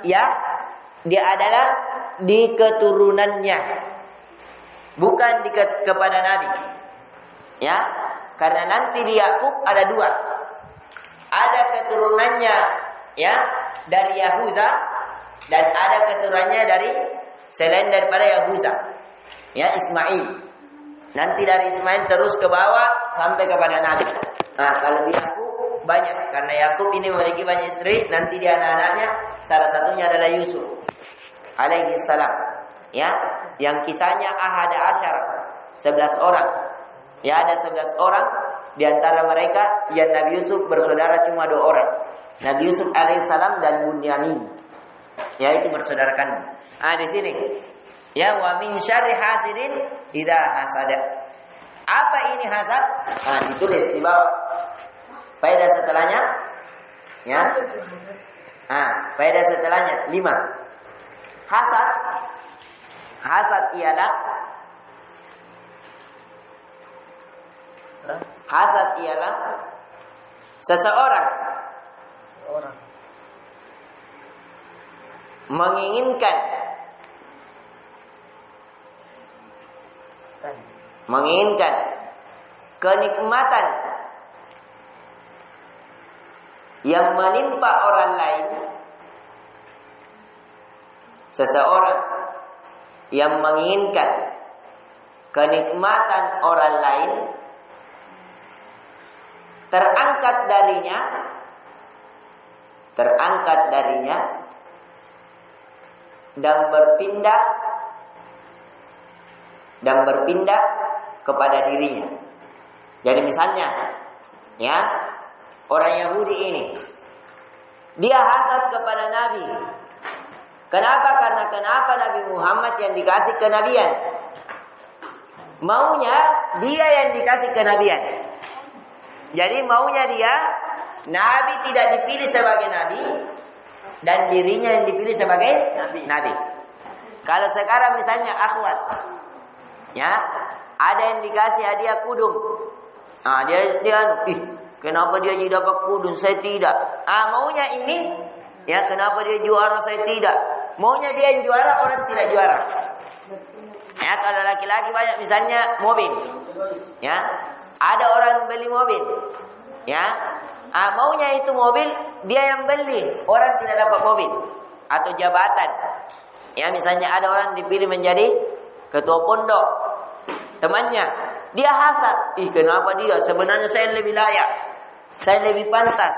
ya, dia adalah di keturunannya, bukan kepada Nabi. Ya, karena nanti di Yakub ada 2. Ada keturunannya, ya, dari Yahuza, dan ada keturunannya dari selain daripada Yahuza, ya, Ismail. Nanti dari Ismail terus ke bawah sampai kepada Nabi. Kalau di Yakub banyak, karena Yakub ini memiliki banyak istri. Nanti di anak-anaknya salah satunya adalah Yusuf alaihi salam, ya, yang kisahnya ahada asyar, 11 orang. Ya, ada 11 orang. Di antara mereka yang Nabi Yusuf bersaudara cuma 2 orang. Nabi Yusuf alaihissalam dan Bunyamin. Ya, itu bersaudarakan. Di sini. Ya, wa min syarri hasidin idza hasada. Apa ini hasad? Ditulis di bawah. Faedah setelahnya, ya. Faedah setelahnya 5. Hasad ialah seseorang menginginkan kenikmatan yang menimpa orang lain. Seseorang yang menginginkan kenikmatan orang lain terangkat darinya dan berpindah kepada dirinya. Jadi misalnya, ya, orang Yahudi ini dia hasad kepada Nabi. Kenapa? Karena Nabi Muhammad yang dikasih kenabian. Maunya dia yang dikasih kenabian. Jadi maunya dia Nabi tidak dipilih sebagai Nabi dan dirinya yang dipilih sebagai Nabi. Kalau sekarang misalnya akhwat, ya, ada yang dikasih hadiah kudung. Kenapa dia jadi dapat kudung, saya tidak. Maunya ini, ya, kenapa dia juara, saya tidak. Maunya dia yang juara, orang tidak juara. Ya, kalau laki-laki banyak misalnya mobil, ya, ada orang beli mobil, ya, maunya itu mobil dia yang beli, orang tidak dapat mobil. Atau jabatan, ya, misalnya ada orang dipilih menjadi ketua pondok, temannya dia hasad, kenapa dia, sebenarnya saya lebih layak, saya lebih pantas.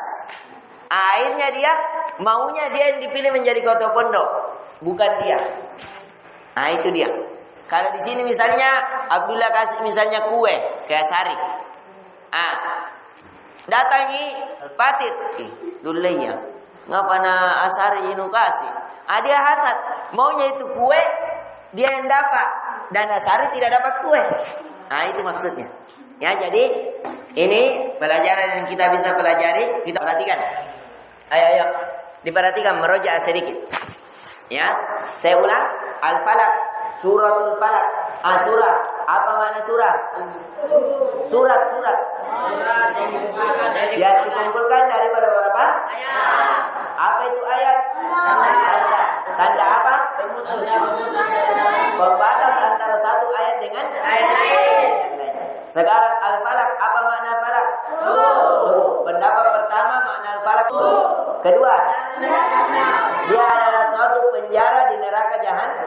Akhirnya dia maunya dia yang dipilih menjadi ketua pondok, bukan dia. Nah, itu dia. Kalau di sini misalnya Abdullah kasih misalnya kue kayak sari. Datangi patit. Dulu ya. Ngapa na asari inu kasih? Dia hasad. Maunya itu kue, dia yang dapat. Dan asari tidak dapat kue. Nah, itu maksudnya. Ya, jadi ini pelajaran yang kita bisa pelajari, kita perhatikan. Ayo. Diperhatikan meroja sedikit. Ya, saya ulang. Al-Falaq, suratul Falaq. Surah. Apa makna surah? Surat. Yang dikumpulkan daripada berapa? Ayat. Apa itu ayat? Tanda apa? Pembatas antara satu ayat dengan ayat lain. Sekarang Al-Falaq, apa makna Falaq? Pendapat pertama makna Al-Falaq. Kedua, dia adalah suatu penjara di neraka jahanam.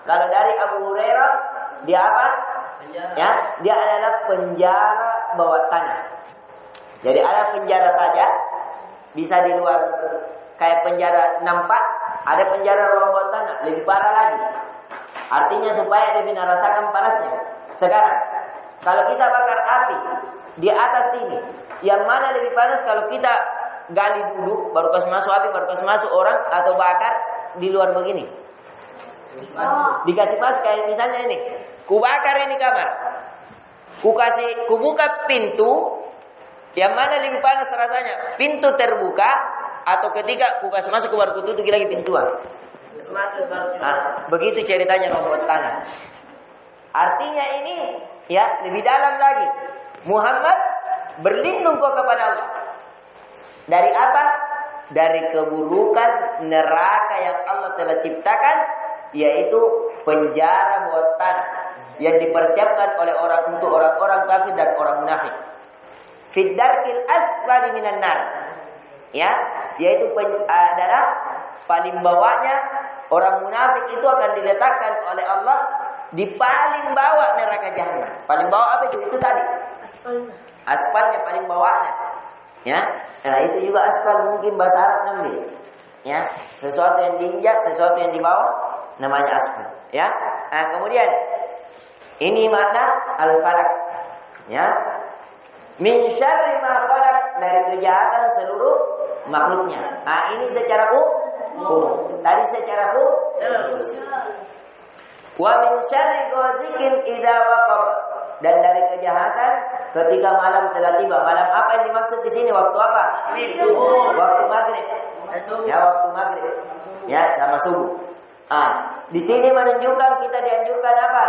Kalau dari Abu Hurairah, dia apa? Ya, dia adalah penjara bawah tanah. Jadi ada penjara saja, bisa di luar kayak penjara nampak, ada penjara ruang bawah tanah, lebih parah lagi. Artinya supaya lebih merasakan panasnya. Sekarang, kalau kita bakar api di atas sini, yang mana lebih panas kalau kita gali dulu, baru kasih masuk api, baru kasih masuk orang, atau bakar di luar begini? Dikasih masuk kayak misalnya ini. Ku bakar ini kamar. Ku buka pintu, yang mana lebih panas rasanya? Pintu terbuka atau ketika ku kasih masuk baru ku tutup lagi pintuan? Begitu ceritanya membuat tanah. Artinya ini ya lebih dalam lagi. Muhammad berlindung kau kepada Allah. Dari apa? Dari keburukan neraka yang Allah telah ciptakan, yaitu penjara bawah tanah yang dipersiapkan oleh orang-orang kafir dan orang munafik. Fid darkil asfali minan nar. Ya, yaitu adalah paling bawahnya orang munafik itu akan diletakkan oleh Allah di paling bawah neraka jahanam. Paling bawah apa itu? Itu tadi. Aspalnya paling bawahnya. Ya. Nah, itu juga aspal mungkin bahasa Arab namanya. Ya, sesuatu yang diinjak, sesuatu yang di bawah namanya aspal. Ya. Nah, kemudian ini makna al-falaq. Ya. Min syarri ma khalaq, dari kejahatan seluruh makhluknya. Nah, ini secara umum. Tadi secara khusus. Wa min syarri ghasiqin idza waqab, dan dari kejahatan ketika malam telah tiba. Malam apa yang dimaksud di sini? Waktu apa? Waktu maghrib. Ya, waktu maghrib. Ya, sama subuh. Di sini menunjukkan kita dianjurkan apa?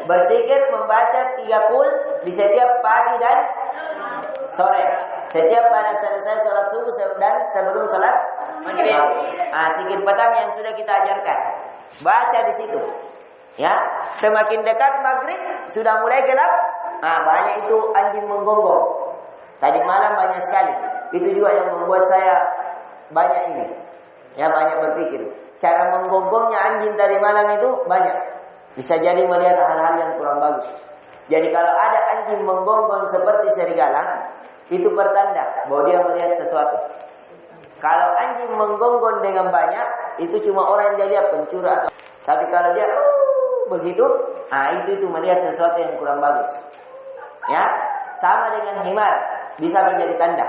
Berzikir, membaca 3 qul di setiap pagi dan sore. Setiap pada selesai sholat subuh dan sebelum sholat maghrib. Zikir petang yang sudah kita ajarkan. Baca di situ. Ya, semakin dekat maghrib sudah mulai gelap. Banyak itu anjing menggonggong. Tadi malam banyak sekali. Itu juga yang membuat saya banyak ini. Ya, banyak berpikir. Cara menggonggongnya anjing tadi malam itu banyak. Bisa jadi melihat hal-hal yang kurang bagus. Jadi kalau ada anjing menggonggong seperti serigala, itu pertanda bahwa dia melihat sesuatu. Kalau anjing menggonggong dengan banyak, itu cuma orang yang dia lihat, pencuri atau. Tapi kalau dia begitu, itu melihat sesuatu yang kurang bagus. Ya, sama dengan himar, bisa menjadi tanda.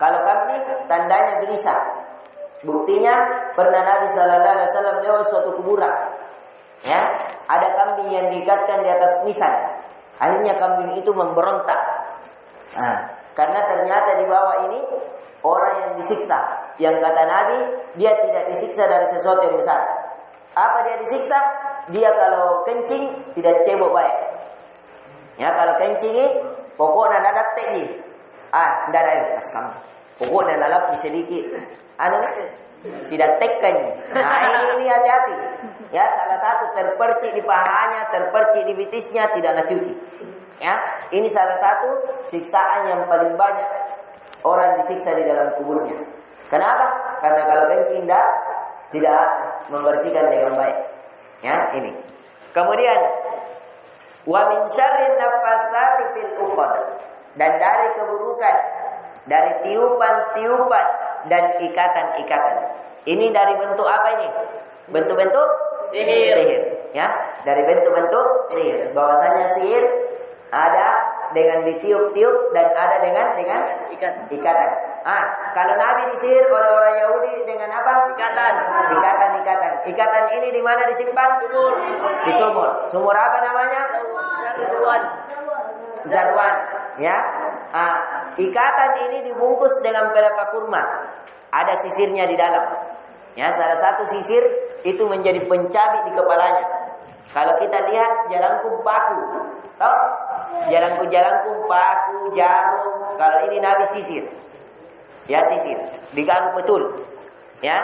Kalau kambing, tandanya gelisah. Buktinya pernah Nabi Sallallahu Alaihi Wasallam lewat suatu kuburan. Ya, ada kambing yang diikatkan di atas nisan. Akhirnya kambing itu memberontak. Karena ternyata di bawah ini orang yang disiksa. Yang kata Nabi, dia tidak disiksa dari sesuatu yang besar. Apa dia disiksa? Dia kalau kencing tidak cebok baik. Ya, kalau kencing pokoknya dadat teki. Dadat asam. Pokoknya lalap sedikit. Sudah tekan. Ini hati-hati. Ya, salah satu terpercik di pahanya, terpercik di betisnya, tidak nak cuci. Ya, ini salah satu siksaan yang paling banyak orang disiksa di dalam kuburnya. Kenapa? Karena kalau kencing tidak membersihkan dengan baik. Ya, ini. Kemudian wa min syarri nafatsati fil uqad, dan dari keburukan, dari tiupan-tiupan dan ikatan-ikatan. Ini dari bentuk apa ini? Bentuk-bentuk sihir. Ya, dari bentuk-bentuk sihir. Bahwasanya sihir ada dengan ditiup-tiup dan ada dengan ikatan. Kalau Nabi disihir oleh orang Yahudi dengan apa? Ikatan. Ikatan ini di mana disimpan? Di sumur. Sumur apa namanya? Zarwan. Ya. Ikatan ini dibungkus dengan pelepah kurma. Ada sisirnya di dalam. Ya, salah satu sisir itu menjadi pencabik di kepalanya. Kalau kita lihat jalangkung paku, toh? Jalangkung paku, jarum. Kalau ini Nabi sisir. Ya, sisir. Digaruk betul. Ya.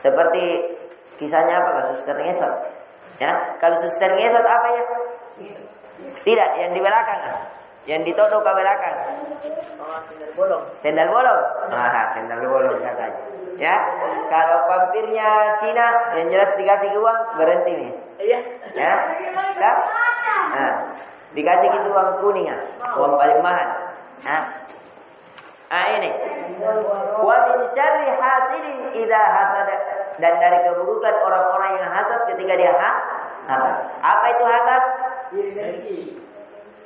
Seperti kisahnya apa? Suster ngesot. Ya, kalau suster ngesot apa ya? Tidak, yang di belakang. Yang ditodok ke belakang. Sendal bolong. Sendal bolong katanya. Ya, kalau vampirnya Cina yang jelas dikasih uang berhenti nih. Iya. Ya. Kan? Dikasih gitu uang kuning ya. Uang paling mahal. Ini. Wa min syarri hasidin idza hasad. Dan dari keburukan orang-orang yang hasad ketika dia hasad. Apa itu hasad?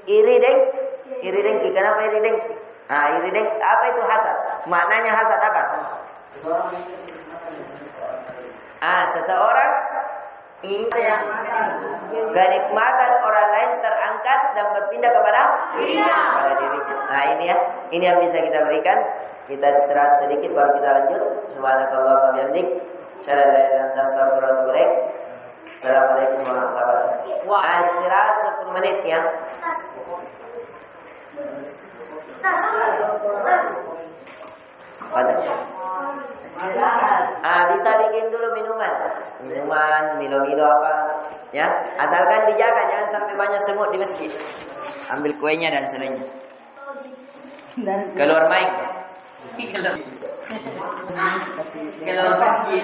Iri dengki. Kenapa iri dengki? Iri dengki. Apa itu hasad? Maknanya hasad apa? Seseorang ingin kenikmatan orang lain terangkat dan berpindah kepada dirinya. Ini ya. Ini yang bisa kita berikan. Kita istirahat sedikit baru kita lanjut. Subhanakallah wa bihamdik. Asyhadu an la ilaha illa anta astaghfiruka wa atubu ilaik. Assalamualaikum warahmatullahi wabarakatuh. Istirahat 10 menit ya. Bisa bikin dulu minuman, Milo apa, ya. Asalkan dijaga, jangan sampai banyak semut di masjid. Ambil kuenya dan selainya. Keluar main. Keluar masjid.